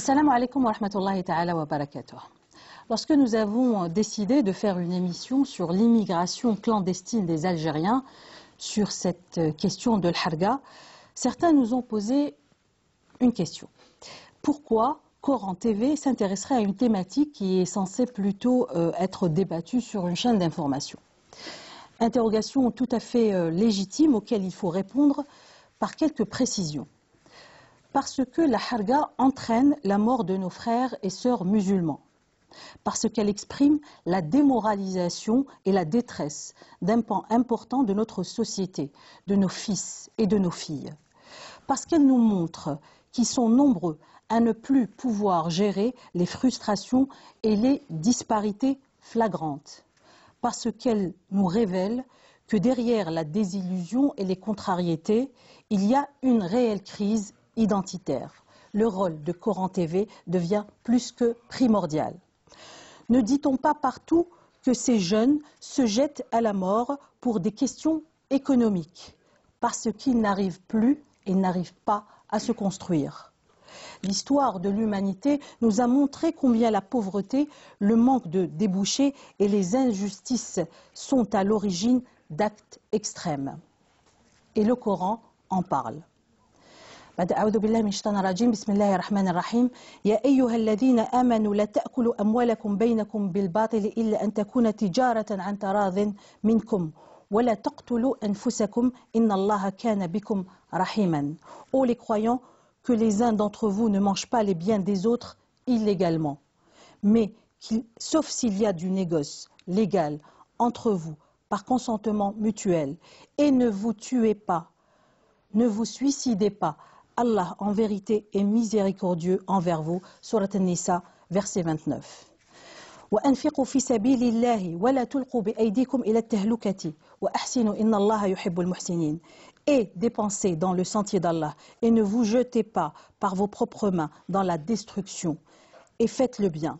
Assalamu alaikum wa rahmatullahi ta'ala wa barakatuh. Lorsque nous avons décidé de faire une émission sur l'immigration clandestine des Algériens, sur cette question de l'harga, certains nous ont posé une question. Pourquoi Coran TV s'intéresserait à une thématique qui est censée plutôt être débattue sur une chaîne d'information? Interrogation tout à fait légitime auquel il faut répondre par quelques précisions. Parce que la harga entraîne la mort de nos frères et sœurs musulmans. Parce qu'elle exprime la démoralisation et la détresse d'un pan important de notre société, de nos fils et de nos filles. Parce qu'elle nous montre qu'ils sont nombreux à ne plus pouvoir gérer les frustrations et les disparités flagrantes. Parce qu'elle nous révèle que derrière la désillusion et les contrariétés, il y a une réelle crise identitaire. Le rôle de Coran TV devient plus que primordial. Ne dit-on pas partout que ces jeunes se jettent à la mort pour des questions économiques, parce qu'ils n'arrivent plus et n'arrivent pas à se construire? L'histoire de l'humanité nous a montré combien la pauvreté, le manque de débouchés et les injustices sont à l'origine d'actes extrêmes. Et le Coran en parle. أعوذ بالله من الشيطان الرجيم بسم الله الرحمن الرحيم يا أيها الذين آمنوا لا تأكلوا أموالكم بينكم بالباطل إلا أن تكون تجارة عن تراض منكم ولا تقتلوا أنفسكم إن الله كان بكم رحيما. Ô les croyants, que les uns d'entre vous ne mangent pas les biens des autres illégalement, mais sauf s'il y a du négoce légal entre vous par consentement mutuel, et ne vous tuez pas, ne vous suicidez pas. Allah en vérité est miséricordieux envers vous. Surat An-Nisa, verset 29. وأنفقوا في سبيل الله ولا تلقوا بأيديكم إلى التهلكة وأحسنوا إن الله يحب المحسنين. Et dépensez dans le sentier d'Allah et ne vous jetez pas par vos propres mains dans la destruction et faites le bien.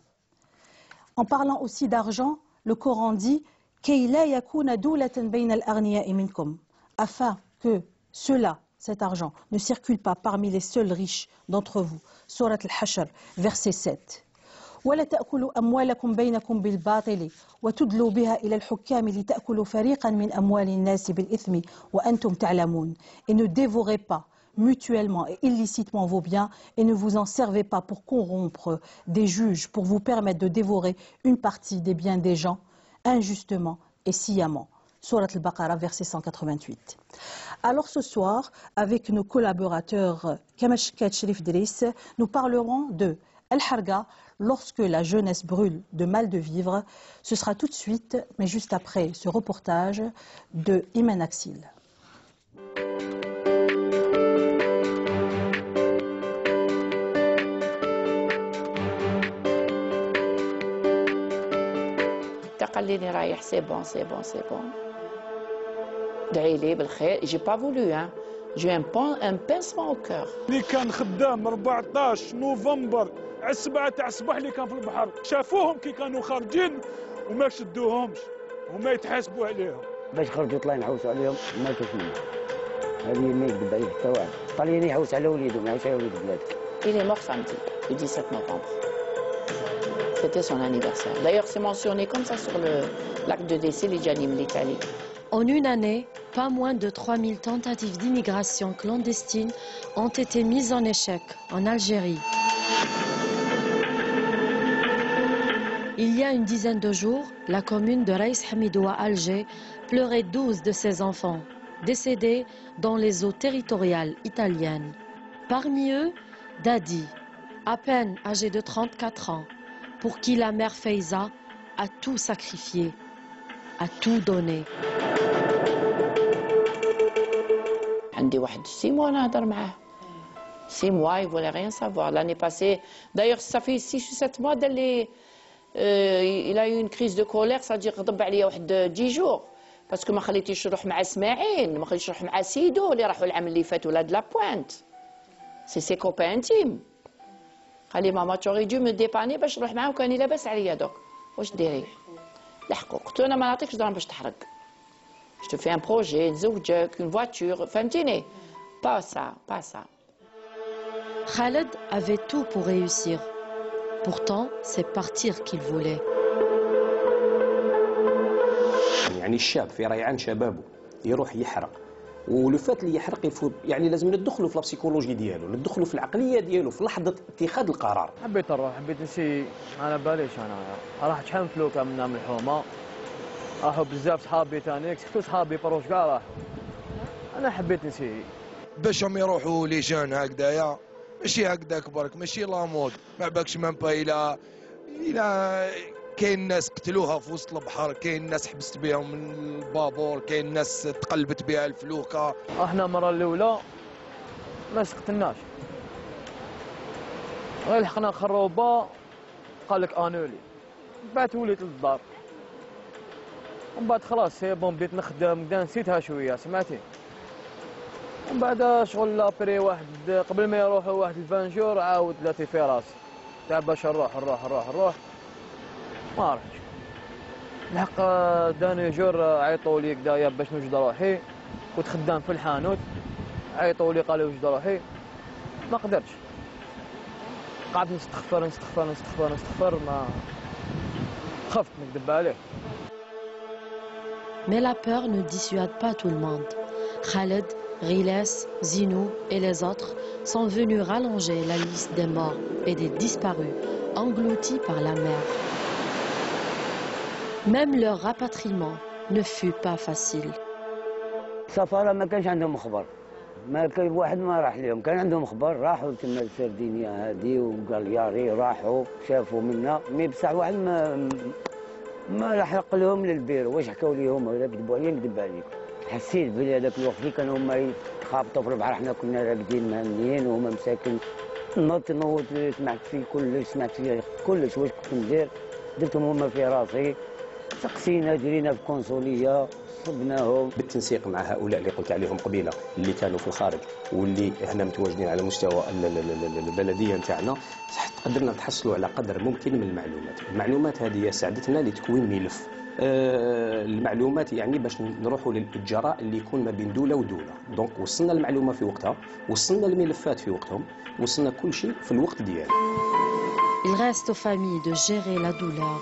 En parlant aussi d'argent, le Coran dit كي لا يكون دولة بين الأغنياء منكم, afin que cela, cet argent, ne circule pas parmi les seuls riches d'entre vous. Surat Al-Hashr, verset 7. ولا تأكلوا أموالكم بينكم بالباطل وتدلوا بها إلى الحكام لتأكلوا فريقا من أموال الناس بالإثم وأنتم تعلمون. Et ne dévorez pas mutuellement et illicitement vos biens et ne vous en servez pas pour corrompre des juges, pour vous permettre de dévorer une partie des biens des gens injustement et sciemment. Surat Al-Baqarah, verset 188. Alors ce soir, avec nos collaborateurs Kamashkat Sherif Driss, nous parlerons de Al-Harga, lorsque la jeunesse brûle de mal de vivre. Ce sera tout de suite, mais juste après ce reportage de Iman Aksil. تقليني رايح سي بون سي بون سي بون ادعي لي بالخير. j'ai pas voulu hein. j'ai un pincement au cœur. اللي كان خدام 14 نوفمبر على 7 تاع الصباح اللي كان في البحر شافوهم كي كانوا خارجين وما شدوهمش وما يتحاسبوا عليهم. باش خرجوا طلعوا نحوسوا عليهم ما كاش منه. هذه ما يكذب عليه حتى واحد. طالعين يحوس على وليده ما يحوس على وليد بلادك. Il est mort samedi, le 17 novembre. C'était son anniversaire. D'ailleurs, c'est mentionné comme ça sur l'acte de décès, l'Idjanim, l'Italie. En une année, pas moins de 3000 tentatives d'immigration clandestine ont été mises en échec en Algérie. Il y a une dizaine de jours, la commune de Reis Hamidou à Alger pleurait 12 de ses enfants, décédés dans les eaux territoriales italiennes. Parmi eux, Dadi, à peine âgé de 34 ans, pour qui la mère Feiza a tout sacrifié, a tout donné. عندي واحد 6 mois نهضر معاه. 6 mois, il voulait rien savoir. L'année passée, d'ailleurs, ça fait 6 ou 7 mois il a eu une crise de colère, c'est-à-dire غضب عليا واحد 10 jours. parce que ما خليتيش نروح مع اسماعيل، ما خليتش نروح مع سيدو اللي راحوا العام اللي فات ولا de la pointe. C'est ses copains intimes. قال لي ماما توري دو مو ديباني باش نروح معاه وكان لاباس عليا دوك. واش ديري؟ لحقوا قلت له انا ما نعطيكش دراهم باش تحرق. Je te fais un projet, نزوجك, une voiture, فهمتيني؟ Pas ça, pas ça. Khaled avait tout pour réussir. Pourtant, c'est partir qu'il voulait. يعني الشاب في ريعان شبابه يروح يحرق ولو فات اللي يحرق يفوت يعني لازم ندخلوا في البسيكولوجي ديالو ندخلوا في العقليه ديالو في لحظه اتخاذ القرار. حبيت نروح حبيت نسي انا باليش انا راح شحال فلوكه من الحومه راحوا بزاف صحابي تانيك سكتو صحابي بروش كاع راحوا انا حبيت نسي باش هم يروحوا لي جون هكذايا ماشي هكذاك برك ماشي لامود ما بالكش مام با الى كاين ناس قتلوها في وسط البحر كاين ناس حبست بهم من البابور كاين ناس تقلبت بها الفلوكه. احنا المره الاولى ما سقتناش غير لحقنا خروبه قال لك انولي بعد وليت للدار ومن بعد خلاص سي بون بديت نخدم بدا نسيتها شويه سمعتي ومن بعد شغل لابري واحد قبل ما يروحوا واحد 20 جور عاود لاتي في راسي تاع باش نروح ما رحتش الحق داني جور عيطوا لي كدايا باش نوجد روحي كنت خدام في الحانوت عيطوا لي قالوا وجد روحي ما قدرتش قعدت نستغفر ما خفت نكذب عليه. Mais la peur ne dissuade pas tout le monde. Khaled, Riles, Zinou et les autres sont venus rallonger la liste des morts et des disparus, engloutis par la mer. Même leur rapatriement ne fut pas facile. السفارة ما كانش عندهم خبر ما كان واحد ما راح لهم كان عندهم خبر راحوا تما السردينيا هذه وقالياري راحوا شافوا منا مي بصح واحد ما لحق لهم للبيرو واش حكاو لي هما ولا كذبوا عليا نكذب عليكم حسيت بلي هذاك الوقت اللي كانوا هما يتخابطوا في البحر حنا كنا راقدين مهنيين وهما مساكن نوض سمعت فيه كلش واش كنت ندير درتهم هما في راسي سقسينا جرينا في كونسوليه صبناهم بالتنسيق مع هؤلاء اللي قلت عليهم قبيله اللي كانوا في الخارج واللي هنا متواجدين على مستوى البلديه نتاعنا قدرنا نتحصلوا على قدر ممكن من المعلومات هذه ساعدتنا لتكوين ملف المعلومات يعني باش نروحوا للاجراء اللي يكون ما بين دوله ودوله دونك وصلنا المعلومه في وقتها وصلنا الملفات في وقتهم وصلنا كل شيء في الوقت ديالو. Il reste aux familles de gérer la douleur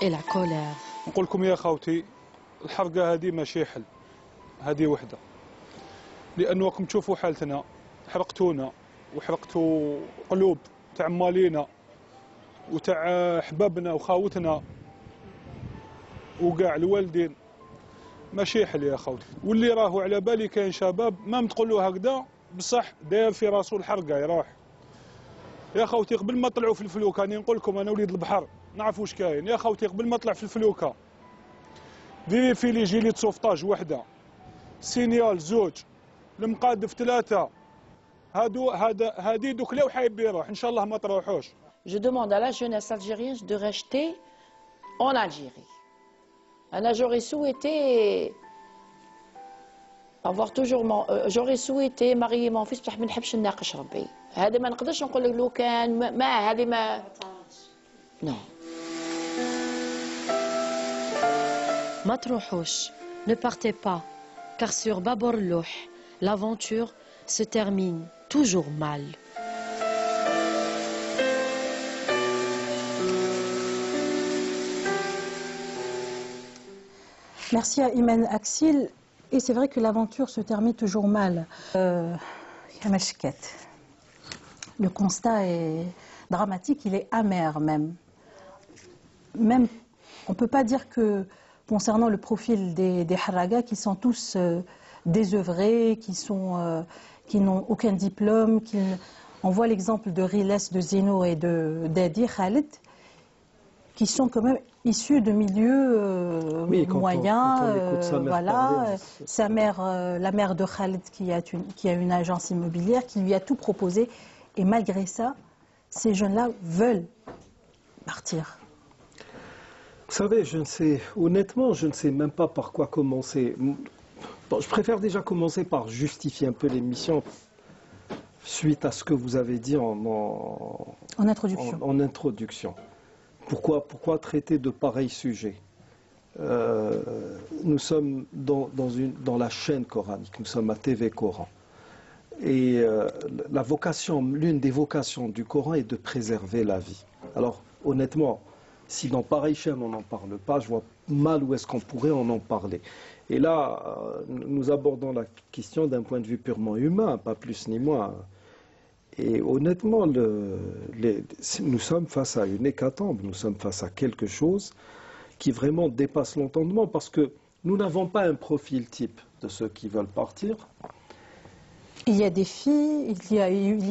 et la colère. نقول لكم يا خوتي الحرقه هذه ماشي حل هذه وحده لانه راكم تشوفوا حالتنا حرقتونا وحرقتوا قلوب تاع مالينا وتاع احبابنا وخاوتنا وكاع الوالدين ماشي حل يا خوتي واللي راهو على بالي كاين شباب ما تقولوا هكذا بصح داير في راسو الحرقه يروح يا خوتي قبل ما طلعوا في الفلوكه راني نقول لكم انا وليد البحر نعرف واش كاين يا خوتي قبل ما طلع في الفلوكه ديري في لي جيلي سوفتاج وحده سينيال زوج المقادف 3 هادي دوك لو حايب يروح ان شاء الله ما تروحوش. Je demande à la jeunesse algérienne de rester en Algérie. J'aurais souhaité avoir toujours j'aurais souhaité marier mon fils بصح ما نحبش نناقش ربي. هذا ما نقدرش نقول لك لو كان ما هذه ما نو. Matrouhouch, ne partez pas, car sur Babor Louh, l'aventure se termine toujours mal. Merci à Imen Axil. Et c'est vrai que l'aventure se termine toujours mal. Le constat est dramatique, il est amer même. Même, on ne peut pas dire que concernant le profil des Haraga qui sont tous désœuvrés, qui n'ont aucun diplôme, on voit l'exemple de Riles, de Zeno et de Dadi Khaled, qui sont quand même issus de milieux moyens. Voilà, sa mère, la mère de Khaled qui a une agence immobilière, qui lui a tout proposé. Et malgré ça, ces jeunes-là veulent partir. Vous savez, honnêtement, je ne sais même pas par quoi commencer. Bon, je préfère déjà commencer par justifier un peu l'émission suite à ce que vous avez dit en introduction. En introduction. Pourquoi traiter de pareils sujets? Nous sommes dans la chaîne coranique, nous sommes à TV Coran. Et l'une des vocations du Coran est de préserver la vie. Alors, honnêtement, si dans pareille chaîne on n'en parle pas, je vois mal où est-ce qu'on pourrait en parler. Et là, nous abordons la question d'un point de vue purement humain, pas plus ni moins. Et honnêtement, nous sommes face à une hécatombe, nous sommes face à quelque chose qui vraiment dépasse l'entendement, parce que nous n'avons pas un profil type de ceux qui veulent partir. Il y a des filles, il y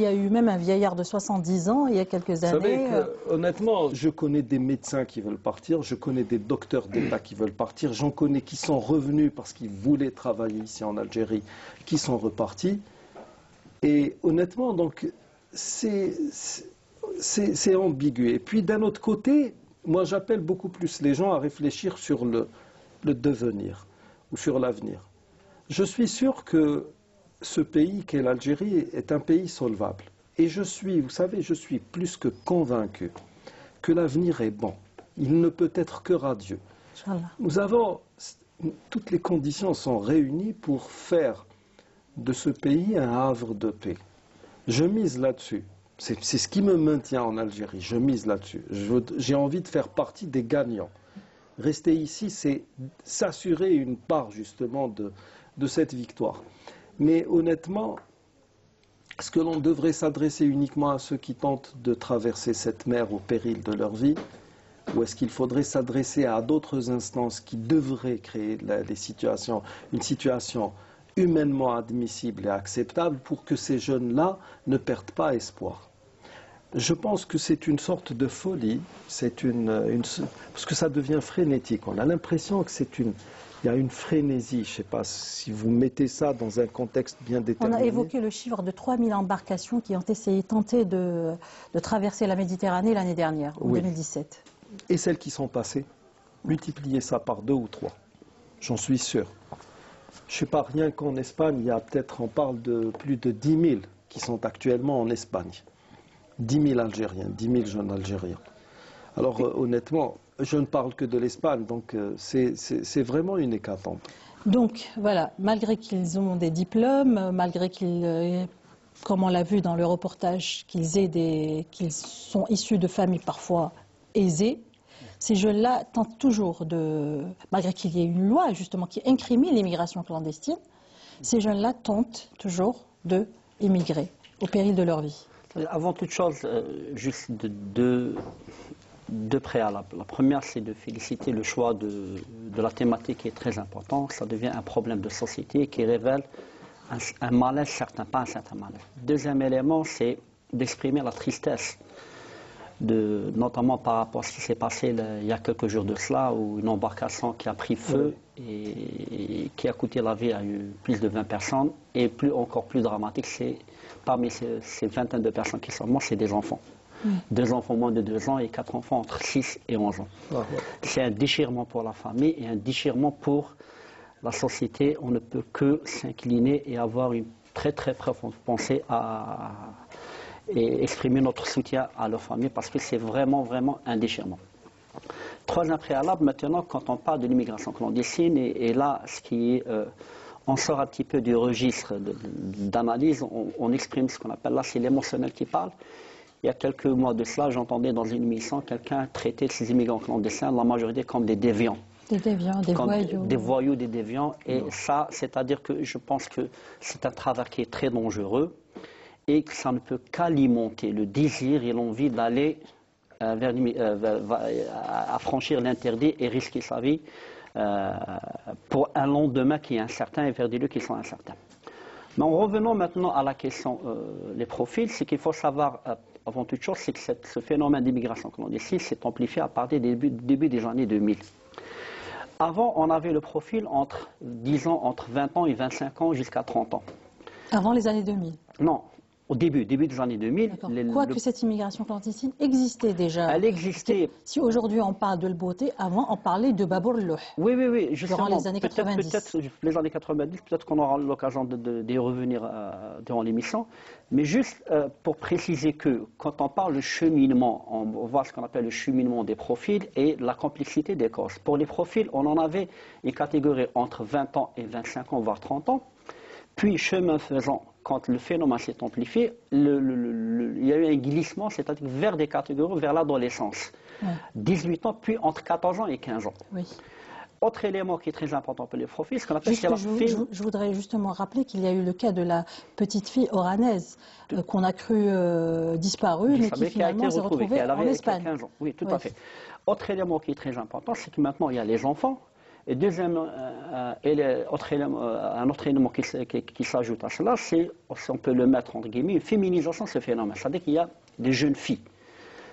a eu même un vieillard de 70 ans il y a quelques années. Vous savez que, honnêtement, je connais des médecins qui veulent partir, je connais des docteurs d'État qui veulent partir, j'en connais qui sont revenus parce qu'ils voulaient travailler ici en Algérie, qui sont repartis. Et honnêtement, donc, c'est ambigu. Et puis d'un autre côté, moi j'appelle beaucoup plus les gens à réfléchir sur le devenir ou sur l'avenir. Je suis sûr que ce pays qu'est l'Algérie est un pays solvable. Et vous savez, je suis plus que convaincu que l'avenir est bon. Il ne peut être que radieux. Toutes les conditions sont réunies pour faire de ce pays un havre de paix. Je mise là-dessus. C'est ce qui me maintient en Algérie. Je mise là-dessus. J'ai envie de faire partie des gagnants. Rester ici, c'est s'assurer une part justement de cette victoire. Mais honnêtement, est-ce que l'on devrait s'adresser uniquement à ceux qui tentent de traverser cette mer au péril de leur vie, ou est-ce qu'il faudrait s'adresser à d'autres instances qui devraient créer une situation humainement admissible et acceptable pour que ces jeunes-là ne perdent pas espoir? Je pense que c'est une sorte de folie, parce que ça devient frénétique. On a l'impression qu'il y a une frénésie. Je ne sais pas si vous mettez ça dans un contexte bien déterminé. On a évoqué le chiffre de 3000 embarcations qui ont tenté de traverser la Méditerranée l'année dernière, en 2017. Et celles qui sont passées, multipliez ça par 2 ou 3. J'en suis sûr. Je ne sais pas, rien qu'en Espagne, on parle de plus de 10 000 qui sont actuellement en Espagne. 10 000 Algériens, 10 000 jeunes Algériens. Alors honnêtement, je ne parle que de l'Espagne, donc c'est vraiment une hécatombe. Donc voilà, malgré qu'ils ont des diplômes, malgré qu'ils, comme on l'a vu dans le reportage, qu'ils sont issus de familles parfois aisées, ces jeunes-là tentent toujours malgré qu'il y ait une loi justement qui incrimine l'immigration clandestine, ces jeunes-là tentent toujours d'émigrer au péril de leur vie. Avant toute chose, juste deux préalables. La première, c'est de féliciter le choix de la thématique qui est très important. Ça devient un problème de société qui révèle un malaise certain, pas un certain malaise. Deuxième élément, c'est d'exprimer la tristesse, notamment par rapport à ce qui s'est passé il y a quelques jours de cela, où une embarcation qui a pris feu et qui a coûté la vie à plus de 20 personnes. Et encore plus dramatique, c'est parmi ces vingtaines de personnes qui sont mortes, c'est des enfants. 2 enfants moins de 2 ans et 4 enfants entre 6 et 11 ans. C'est un déchirement pour la famille et un déchirement pour la société. On ne peut que s'incliner et avoir une très très profonde pensée et exprimer notre soutien à leur famille parce que c'est vraiment vraiment un déchirement. Troisième préalable, maintenant, quand on parle de l'immigration clandestine, et là, on sort un petit peu du registre d'analyse, on exprime ce qu'on appelle là, c'est l'émotionnel qui parle. Il y a quelques mois de cela, j'entendais dans une émission quelqu'un traiter ces immigrants clandestins, la majorité comme des déviants. Des déviants, des voyous. Des voyous, des déviants. Et ça, c'est-à-dire que je pense que c'est un travers qui est très dangereux et que ça ne peut qu'alimenter le désir et l'envie d'aller à franchir l'interdit et risquer sa vie pour un lendemain qui est incertain et vers des lieux qui sont incertains. Mais en revenant maintenant à la question des profils, c'est qu'il faut savoir, avant toute chose, c'est que ce phénomène d'immigration clandestine s'est amplifié à partir du début des années 2000. Avant, on avait le profil entre 20 ans et 25 ans jusqu'à 30 ans. Avant les années 2000? Non. Au début des années 2000. Quoique cette immigration clandestine existait déjà. Elle existait. Si aujourd'hui on parle de beauté, avant on parlait de Babour-Louh. Oui, justement. Durant les années 90. Peut-être les années 90, peut-être qu'on aura l'occasion d'y revenir durant l'émission. Mais juste pour préciser que quand on parle de cheminement, on voit ce qu'on appelle le cheminement des profils et la complexité des causes. Pour les profils, on en avait une catégorie entre 20 ans et 25 ans, voire 30 ans. Puis, chemin faisant, quand le phénomène s'est amplifié, il y a eu un glissement, c'est-à-dire vers des catégories, vers l'adolescence. Ouais. 18 ans, puis entre 14 ans et 15 ans. Oui. Autre élément qui est très important pour les profils, ce qu'on appelle... Je voudrais justement rappeler qu'il y a eu le cas de la petite fille oranaise qu'on a cru disparue, mais qui finalement s'est retrouvée en Espagne. 15 ans. Oui, tout à fait. Autre élément qui est très important, c'est que maintenant il y a les enfants. Et deuxième, un autre élément qui s'ajoute à cela, c'est, si on peut le mettre entre guillemets, une féminisation de ce phénomène. C'est-à-dire qu'il y a des jeunes filles.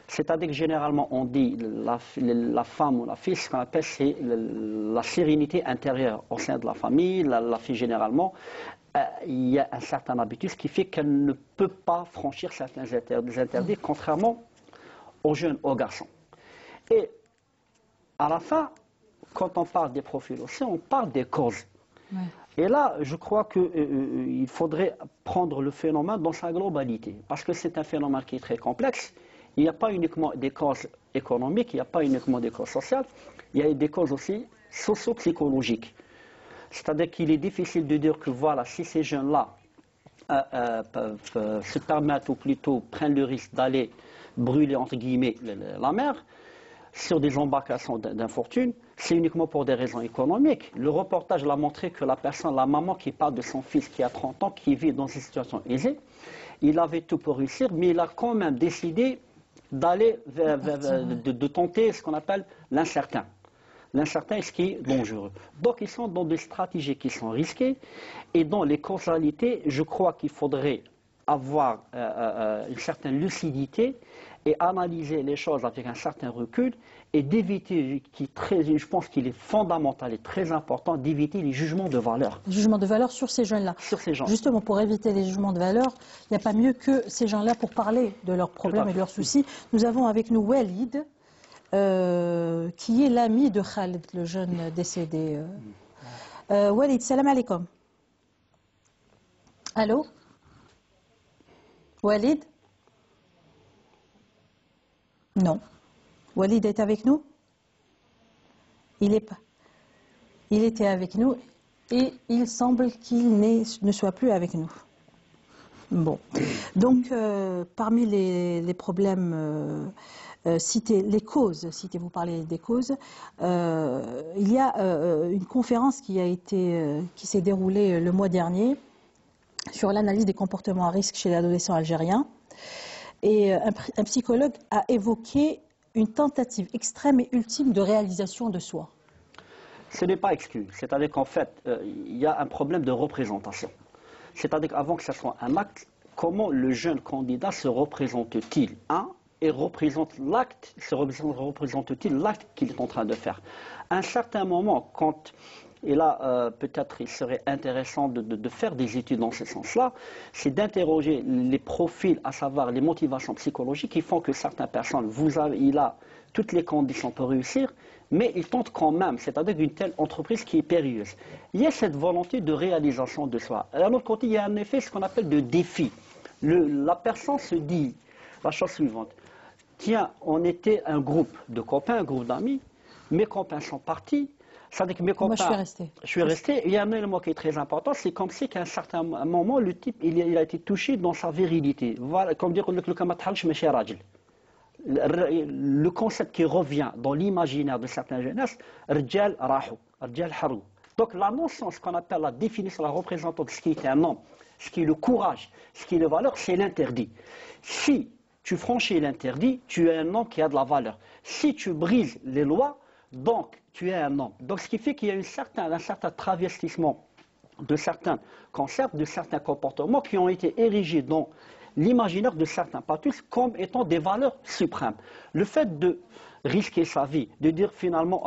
C'est-à-dire que généralement on dit la femme ou la fille, ce qu'on appelle c'est la sérénité intérieure au sein de la famille. La fille généralement, il y a un certain habitus qui fait qu'elle ne peut pas franchir certains interdits, contrairement aux jeunes, aux garçons. Et à la fin, quand on parle des profils aussi, on parle des causes. Ouais. Et là, je crois qu'il faudrait prendre le phénomène dans sa globalité, parce que c'est un phénomène qui est très complexe. Il n'y a pas uniquement des causes économiques, il n'y a pas uniquement des causes sociales, il y a des causes aussi socio-psychologiques. C'est-à-dire qu'il est difficile de dire que voilà, si ces jeunes-là se permettent, ou plutôt prennent le risque d'aller brûler, entre guillemets, la mer, sur des embarcations d'infortune, c'est uniquement pour des raisons économiques. Le reportage l'a montré que la maman qui parle de son fils qui a 30 ans, qui vit dans une situation aisée, il avait tout pour réussir, mais il a quand même décidé d'aller de tenter ce qu'on appelle l'incertain. L'incertain est ce qui est dangereux. Donc ils sont dans des stratégies qui sont risquées, et dans les causalités, je crois qu'il faudrait avoir une certaine lucidité et analyser les choses avec un certain recul et d'éviter, je pense qu'il est fondamental et très important, d'éviter les jugements de valeur. Les jugements de valeur sur ces jeunes-là. Sur ces gens. Justement, pour éviter les jugements de valeur, il n'y a pas mieux que ces gens-là pour parler de leurs problèmes et de leurs soucis. Nous avons avec nous Walid, qui est l'ami de Khaled, le jeune décédé. Walid, salam alaikum. Allô? Walid? Non. Walid est avec nous? Il n'est pas. Il était avec nous et il semble qu'il ne soit plus avec nous. Bon. Donc, parmi les problèmes cités, les causes, vous parlez des causes, il y a une conférence qui s'est déroulée le mois dernier sur l'analyse des comportements à risque chez l'adolescent algérien. Et un psychologue a évoqué une tentative extrême et ultime de réalisation de soi. Ce n'est pas exclu. C'est-à-dire qu'en fait, il y a un problème de représentation. C'est-à-dire qu'avant que ce soit un acte, comment le jeune candidat se représente-t-il et représente-t-il l'acte qu'il est en train de faire. À un certain moment, et là, peut-être il serait intéressant de faire des études dans ce sens-là, c'est d'interroger les profils, à savoir les motivations psychologiques qui font que certaines personnes, il a toutes les conditions pour réussir, mais il tente quand même, c'est-à-dire une telle entreprise qui est périlleuse. Il y a cette volonté de réalisation de soi. À l'autre côté, il y a en effet ce qu'on appelle de défi. La personne se dit la chose suivante. Tiens, on était un groupe de copains, un groupe d'amis, mes copains sont partis, c'est-à-dire que mes copains... Moi, je suis resté. Il y a un élément qui est très important, c'est comme si qu'à un certain moment, le type, il a été touché dans sa virilité. Voilà, comme dire le concept qui revient dans l'imaginaire de certaines jeunesses, Rjal Rahou, Rjal Harou. Donc la notion, ce qu'on appelle la définition, la représentation de ce qui est un homme, ce qui est le courage, ce qui est la valeur, c'est l'interdit. Si tu franchis l'interdit, tu es un homme qui a de la valeur. Si tu brises les lois, donc tu es un homme. Donc ce qui fait qu'il y a un certain travestissement de certains concepts, de certains comportements qui ont été érigés dans l'imaginaire de certains pathus comme étant des valeurs suprêmes. Le fait de risquer sa vie, de dire finalement,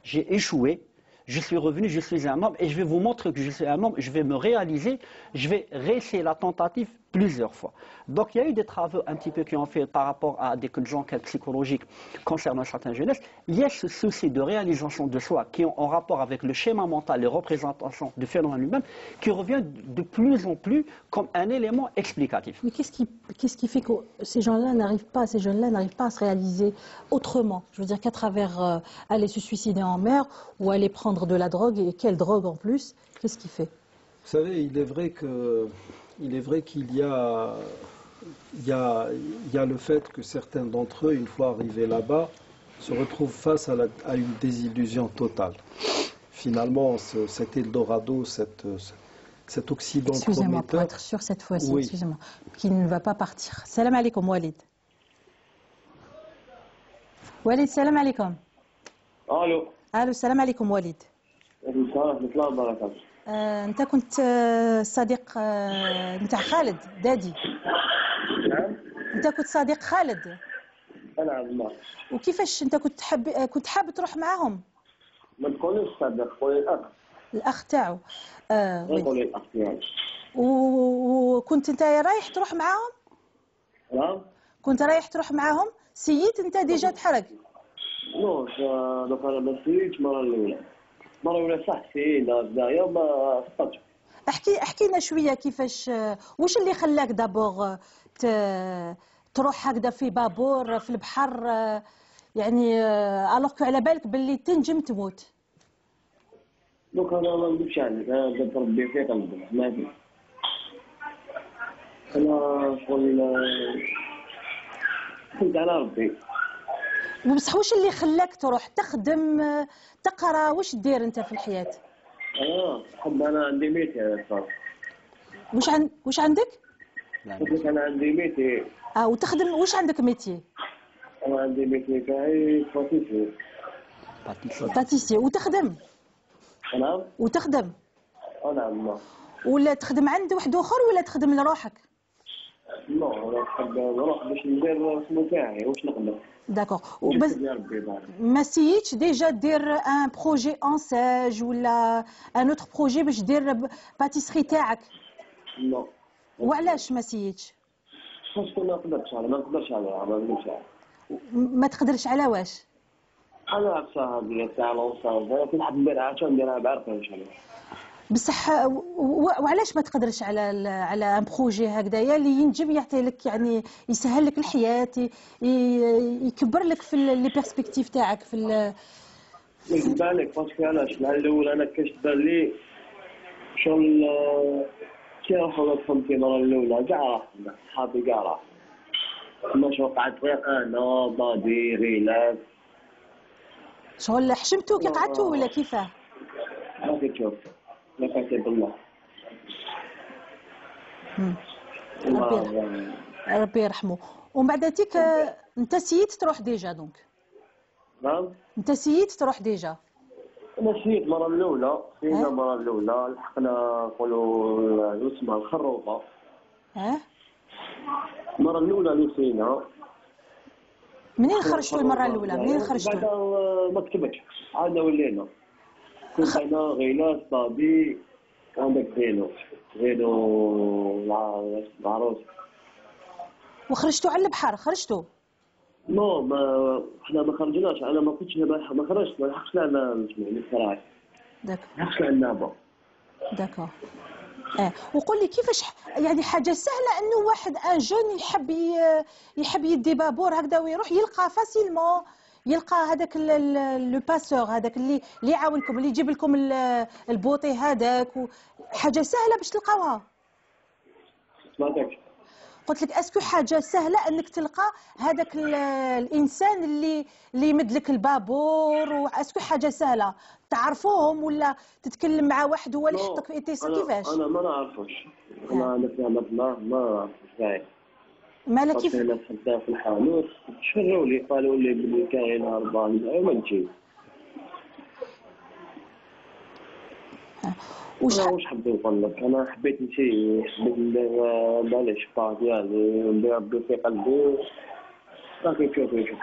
j'ai échoué, je suis revenu, je suis un homme et je vais vous montrer que je suis un homme, je vais me réaliser, je vais réussir la tentative plusieurs fois. Donc il y a eu des travaux un petit peu qui ont fait par rapport à des enquêtes psychologiques concernant certaines jeunesses. Il y a ce souci de réalisation de soi qui ont en rapport avec le schéma mental, les représentations du phénomène lui-même, qui revient de plus en plus comme un élément explicatif. Mais qu'est-ce qui fait que ces jeunes-là n'arrivent pas à se réaliser autrement? Je veux dire qu'à travers aller se suicider en mer ou aller prendre de la drogue, et quelle drogue en plus, qu'est-ce qui fait? Vous savez, il est vrai que il est vrai qu'il y a le fait que certains d'entre eux, une fois arrivés là-bas, se retrouvent face à une désillusion totale. Finalement, cet Eldorado, cet Occident Excusez-moi, pour prometteur... être sûr cette fois-ci, Oui. excusez-moi, qu'il ne va pas partir. Salam alaikum, Walid. Walid, salam alaikum. الو الو السلام عليكم وليد. السلام ورحمه الله وبركاته. انت كنت صديق نتاع خالد دادي. نعم. انت كنت صديق خالد. نعم. وكيفاش انت كنت حاب تروح معاهم؟ ما تقوليش صديق، قولي الاخ. الاخ تاعو. قولي الاخ تاعو. وكنت انت رايح تروح معاهم؟ نعم. كنت رايح تروح معاهم؟ سييت انت ديجا تحرق؟ نو دوك انا ما سيتش المره الاولى صح سينا بدايه ما صدقتش. احكي لنا شويه كيفاش واش اللي خلاك دابور تروح هكذا في بابور في البحر يعني الوغ على بالك باللي تنجم تموت. دوك انا ما نكذبش عليك، انا بغيت ربي في قلبي سمعتي. انا شغل كنت على ربي. بصح واش اللي خلاك تروح تخدم تقرا واش دير انت في الحياه؟ حب انا عندي ميتي صافي. واش عندك؟ قلت انا عندي ميتي. وتخدم واش عندك ميتي؟ انا عندي ميتي تاعي باتيسي وتخدم؟ نعم. وتخدم؟ نعم. ولا تخدم عند واحد اخر ولا تخدم لروحك؟ لا انا نحب نروح باش ندير اسمو تاعي واش نقدر. داكوغ. وبس ما سييتش ديجا دير ان بروجي انساج ولا ان اوتر بروجي باش دير باتيسري تاعك؟ لا. وعلاش ما سييتش؟ باسكو ما نقدرش عليها ما نكذبش عليها. ما تقدرش على واش؟ على عرسها هذه تاع لونساج كنت حاب نديرها عشان نديرها بعرفها ان شاء الله. بصح وعلاش ما تقدرش على ان بروجي هكذايا اللي ينجم يعطي لك يعني يسهل لك الحياه يكبر لك في لي بيرسبكتيف تاعك في نكذب عليك باسكو علاش النهار الاول انا كاش تبان لي شغل كي راحوا فهمتي المره الاولى كاع راح صحابي كاع راح ما شغل قعدت غير انا بادي ريلاكس شغل حشمتو كي قعدتو ولا كيفاه؟ ما كتشوف لا كاتب بالله. ربي يرحمه. ومن بعد تيك انت سييت تروح ديجا دونك؟ نعم. انت سييت تروح ديجا؟ انا سييت المره الاولى سينا المره الاولى لحقنا نقولوا اسمها الخروطه. المره الاولى اللي سينا. منين خرجتوا المره الاولى؟ منين خرجتوا؟ بعد ما كتبتش عاد ولينا كنت انا غيناس بابي عندك غينو العروس. وخرجتوا على البحر خرجتوا؟ نو ما احنا ما خرجناش، انا ما كنتش ما خرجت ما لحقتش انا نسمعني الصراحه. داكور. ما لحقتش النابه. داكور. وقول لي كيفاش يعني حاجه سهله انه واحد ان جون يحب يدي بابور هكذا ويروح يلقى فاسيلمون يلقى هذاك لو باسور هذاك اللي يعاونكم اللي يجيب لكم البوطي هذاك حاجه سهله باش تلقاوها. سمعتك. قلت لك اسكو حاجه سهله انك تلقى هذاك الانسان اللي يمد لك البابور واسكو حاجه سهله تعرفوهم ولا تتكلم مع واحد هو اللي يحطك في ايتيسا كيفاش؟ انا ما نعرفوش. انا نتعامل ما نعرفش. مالا كيف؟ انا خدام في الحانوت شروا لي قالوا لي بلي كاين هربان ما نجي. واش حبيت نقول لك انا حبيت نمشي حبيت ندير معليش با ديالي ندير ربي في قلبي راكي تشوفي.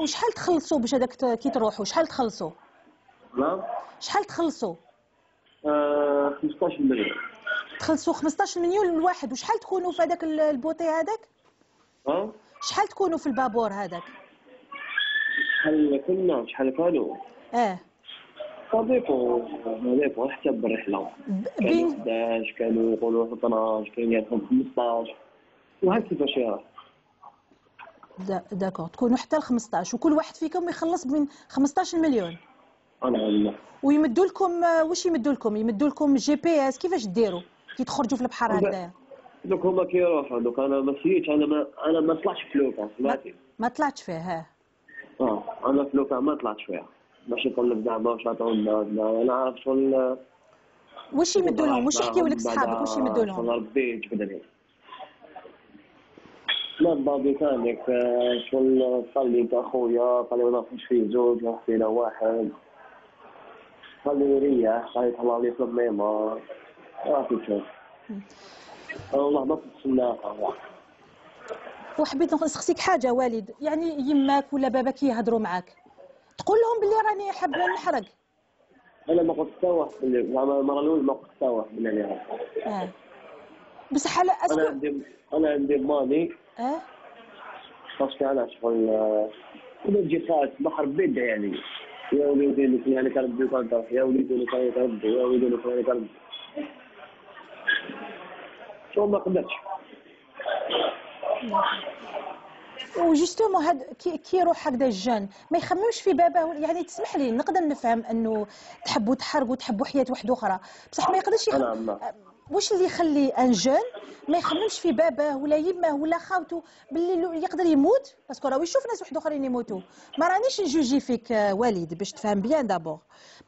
وشحال تخلصوا باش هذاك كي تروحوا شحال تخلصوا؟ نعم شحال تخلصوا؟ 15 مليون. تخلصوا 15 مليون الواحد. وشحال تكونوا في هذاك البوطي هذاك؟ شحال تكونوا في البابور هذاك؟ شحال كنا شحال كانوا؟ صديقو حسب الرحله كانوا 11 كانوا يقولوا 12 كاين يعطيهم 15 وهكا كيفاش يراه. داكور تكونوا حتى ل 15 وكل واحد فيكم يخلص من 15 مليون. سبحان الله. ويمدوا لكم واش يمدوا لكم؟ يمدوا لكم GPS كيفاش ديروا كي تخرجوا في البحر هكذايا؟ دوك هما كيروحوا دوك انا ما سيتش انا ما طلعتش في لوكا سمعتي؟ ما طلعتش فيه ها؟ انا في لوكا ما طلعتش فيها باش نقول لك زعما واش عطاونا انا عارف شغل واش يمدوا لهم؟ واش يحكيوا لك صحابك؟ واش يمدوا لهم؟ شغل ربي جبدني لا بابي كانك شغل قال لي انت اخويا قال لي ما نعرفش فيه زوج راح فينا واحد قال لي ريح قال لي طلع لي في الميمه عرفتي شوف والله ما كنت نلاقى. وحبيت نسقسيك حاجه والد، يعني يماك ولا باباك يهضروا معاك تقول لهم باللي راني حاب نحرق؟ انا ما قلت تسوح زعما المره الاولى ما قلت تسوح بالله. بصح على انا عندي ماني باسكو انا شغل اذا تجي خالد بحر بيد يعني يا وليدي لك يعني كربي وكنت يا وليدي لك يعني كربي يا وليدي لك يعني كربي شو ما قدرتش. وجوستومون هاد كي يروح هكذا الجان ما يخممش في باباه، يعني تسمح لي نقدر نفهم انه تحبوا تحرقوا وتحبوا حياه واحده اخرى، بصح ما يقدرش واش اللي يخلي ان جون ما يخممش في باباه ولا يماه ولا خاوته باللي يقدر يموت؟ باسكو راه يشوف ناس واحد اخرين يموتوا. ما رانيش نجوجي فيك والد باش تفهم بيان دابور،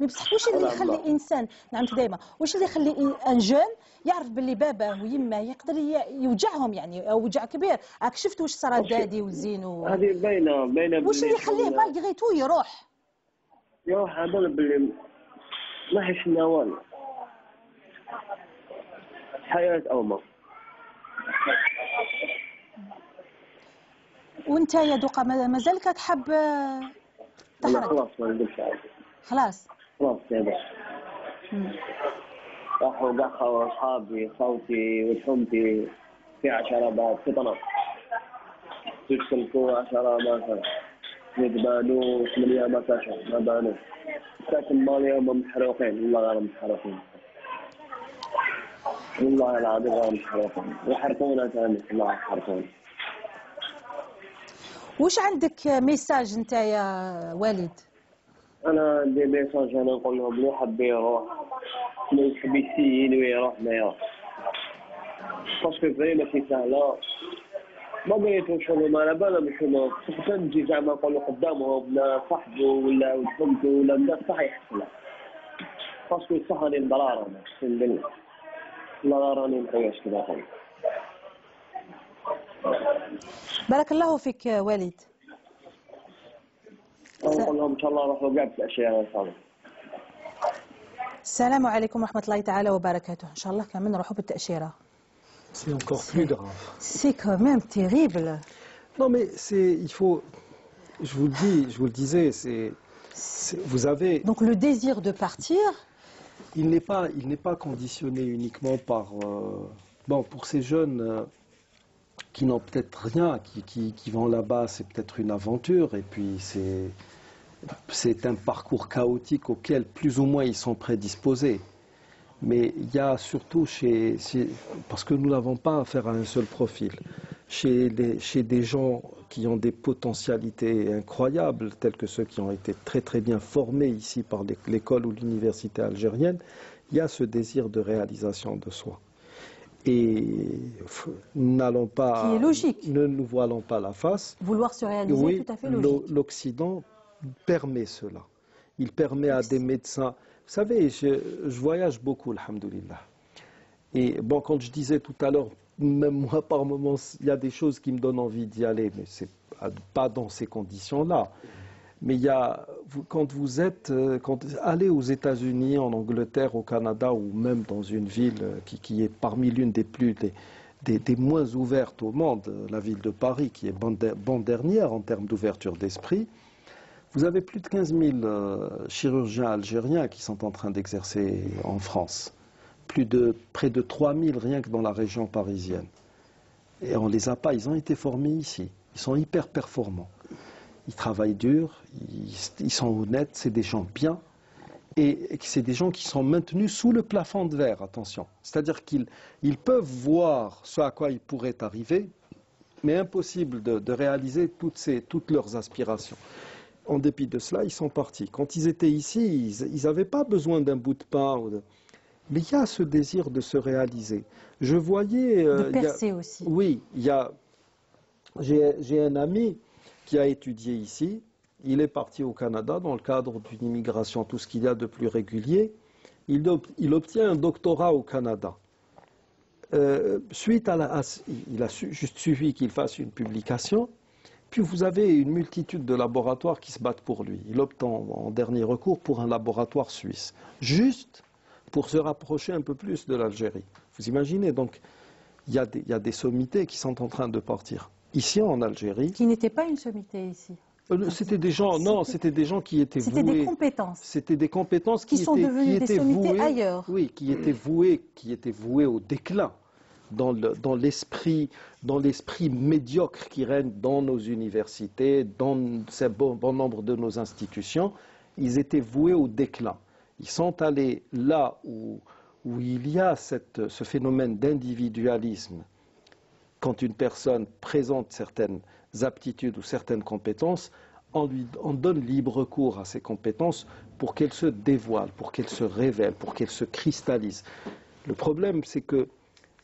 مي بصح واش اللي يخلي انسان نعمت دائما واش اللي يخلي ان جون يعرف باللي باباه ويماه يقدر يوجعهم، يعني وجع كبير. راك شفت واش صرا دادي وزين هذه باينه واش اللي يخليه باغي تو يروح هذا باللي ما حشنا والو حياة أو موت. وانت يا دوقة مازالك تحب تحرق؟ خلاص ما نديرش عادي. خلاص يا باش راحوا قحوا أصحابي خوتي وشحومتي في 10 باب في طنط تسلكوا 10 ما يتبانوا 8 ما كاشوا ما بانوا ساكن مالي هم محروقين والله غير محروقين والله العظيم غير محروقين وحرقونا ثاني والله حرقونا. وش عندك ميساج انت يا والد؟ انا عندي ميساج انا نقول لهم اللي حب يروح اللي يحب يسيل ويروح ما يروح باسكو فري ماشي سهله ما بغيتو شغل ما على بالهم شنو خصك تجي زعما نقولوا قدامهم لا صاحبه ولا فهمتو ولا الناس صح يحصل باسكو صح راني ضرار انا اقسم بالله والله راني مخيش كذا قول. بارك الله فيك والد. نقول لهم ان شاء الله روحوا كاع بالاشياء ان شاء الله. السلام عليكم ورحمه الله تعالى وبركاته. ان شاء الله كمان نروحوا بالتاشيره. C'est encore plus grave. C'est quand même terrible. Non mais c'est, il faut, je vous le dis, je vous le disais, vous avez. Donc le désir de partir. Il n'est pas conditionné uniquement par, bon, pour ces jeunes qui n'ont peut-être rien, qui vont là-bas, c'est peut-être une aventure, et puis c'est un parcours chaotique auquel plus ou moins ils sont prédisposés. Mais il y a surtout parce que nous n'avons pas affaire à un seul profil, chez des gens qui ont des potentialités incroyables, tels que ceux qui ont été très très bien formés ici par l'école ou l'université algérienne, il y a ce désir de réalisation de soi. Et n'allons pas, qui est logique. Ne nous voilons pas la face. Vouloir se réaliser, oui, tout à fait logique. L'Occident permet cela. Il permet à des médecins. Vous savez, je voyage beaucoup, alhamdoulilah. Et bon, quand je disais tout à l'heure, même moi par moments, il y a des choses qui me donnent envie d'y aller, mais c'est pas dans ces conditions-là. Mais il y a, quand vous allez aux États-Unis, en Angleterre, au Canada, ou même dans une ville qui est parmi l'une des moins ouvertes au monde, la ville de Paris, qui est bonne dernière en termes d'ouverture d'esprit, vous avez plus de 15 000 chirurgiens algériens qui sont en train d'exercer en France. Près de 3 000 rien que dans la région parisienne. Et on les a pas, ils ont été formés ici. Ils sont hyper performants. Ils travaillent dur, ils sont honnêtes, c'est des gens bien. Et c'est des gens qui sont maintenus sous le plafond de verre, attention. C'est-à-dire qu'ils peuvent voir ce à quoi ils pourraient arriver, mais impossible de réaliser toutes leurs aspirations. en dépit de cela, ils sont partis. Quand ils étaient ici, ils n'avaient pas besoin d'un bout de pain. Mais il y a ce désir de se réaliser. Je voyais... de percer aussi. Oui, j'ai un ami qui a étudié ici. Il est parti au Canada dans le cadre d'une immigration, tout ce qu'il y a de plus régulier. Il obtient un doctorat au Canada. Il a juste suffi qu'il fasse une publication. Puis vous avez une multitude de laboratoires qui se battent pour lui. Il opte en dernier recours pour un laboratoire suisse. Juste pour se rapprocher un peu plus de l'Algérie. Vous imaginez, donc, il y a des sommités qui sont en train de partir. Ici, en Algérie... Qui n'était pas une sommité ici. C'était des gens, non, c'était des gens qui étaient voués... C'était des compétences. C'était des compétences qui sont devenues des sommités ailleurs. Oui, qui étaient vouées au déclin. Dans l'esprit médiocre qui règne dans nos universités, dans un bon nombre de nos institutions, ils étaient voués au déclin. Ils sont allés là où il y a ce phénomène d'individualisme. Quand une personne présente certaines aptitudes ou certaines compétences, on donne libre cours à ces compétences pour qu'elles se dévoilent, pour qu'elles se révèlent, pour qu'elles se cristallisent. Le problème, c'est que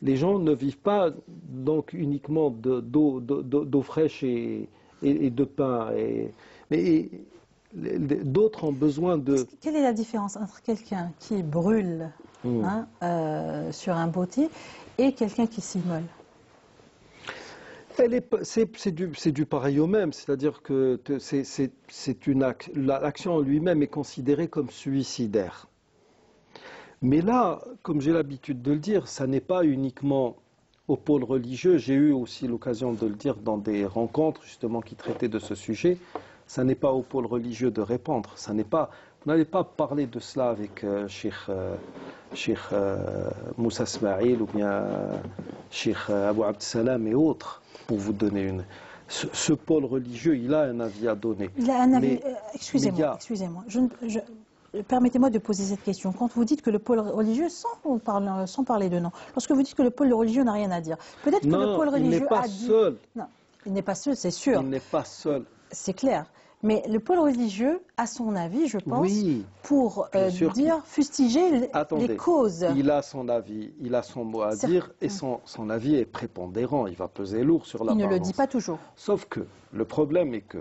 les gens ne vivent pas donc uniquement d'eau fraîche et de pain. Mais d'autres ont besoin de... Quelle est la différence entre quelqu'un qui brûle sur un bâti et quelqu'un qui s'immole? C'est du pareil au même, c'est-à-dire que l'action en lui-même est considérée comme suicidaire. Mais là, comme j'ai l'habitude de le dire, ça n'est pas uniquement au pôle religieux. J'ai eu aussi l'occasion de le dire dans des rencontres justement qui traitaient de ce sujet. Ça n'est pas au pôle religieux de répandre. Vous n'allez pas parler de cela avec Cheikh Moussa Ismail ou bien Cheikh Abou Abd Salam et autres, pour vous donner une... Ce pôle religieux, il a un avis à donner. Il a un avis... Excusez-moi. Permettez-moi de poser cette question. Quand vous dites que le pôle religieux, sans parler de nom, lorsque vous dites que le pôle religieux n'a rien à dire, peut-être que le pôle religieux a dit... Non, il n'est pas seul, c'est sûr. Il n'est pas seul. C'est clair. Mais le pôle religieux a son avis, je pense, pour fustiger les causes. Il a son avis, il a son mot à dire, et son avis est prépondérant. Il va peser lourd sur la balance. Il ne le dit pas toujours. Sauf que le problème est que,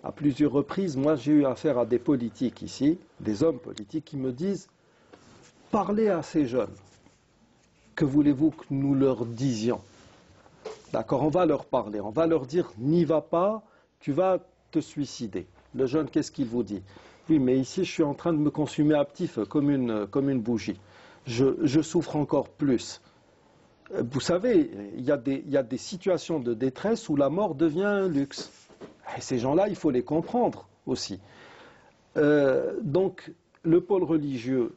à plusieurs reprises, moi j'ai eu affaire à des politiques ici, des hommes politiques qui me disent « Parlez à ces jeunes, que voulez-vous que nous leur disions ?» D'accord, on va leur parler, on va leur dire « N'y va pas, tu vas te suicider. » Le jeune, qu'est-ce qu'il vous dit? « Oui, mais ici je suis en train de me consumer à petit feu, comme une bougie. Je souffre encore plus. » Vous savez, il y a des situations de détresse où la mort devient un luxe. Et ces gens-là, il faut les comprendre aussi. Donc, le pôle religieux,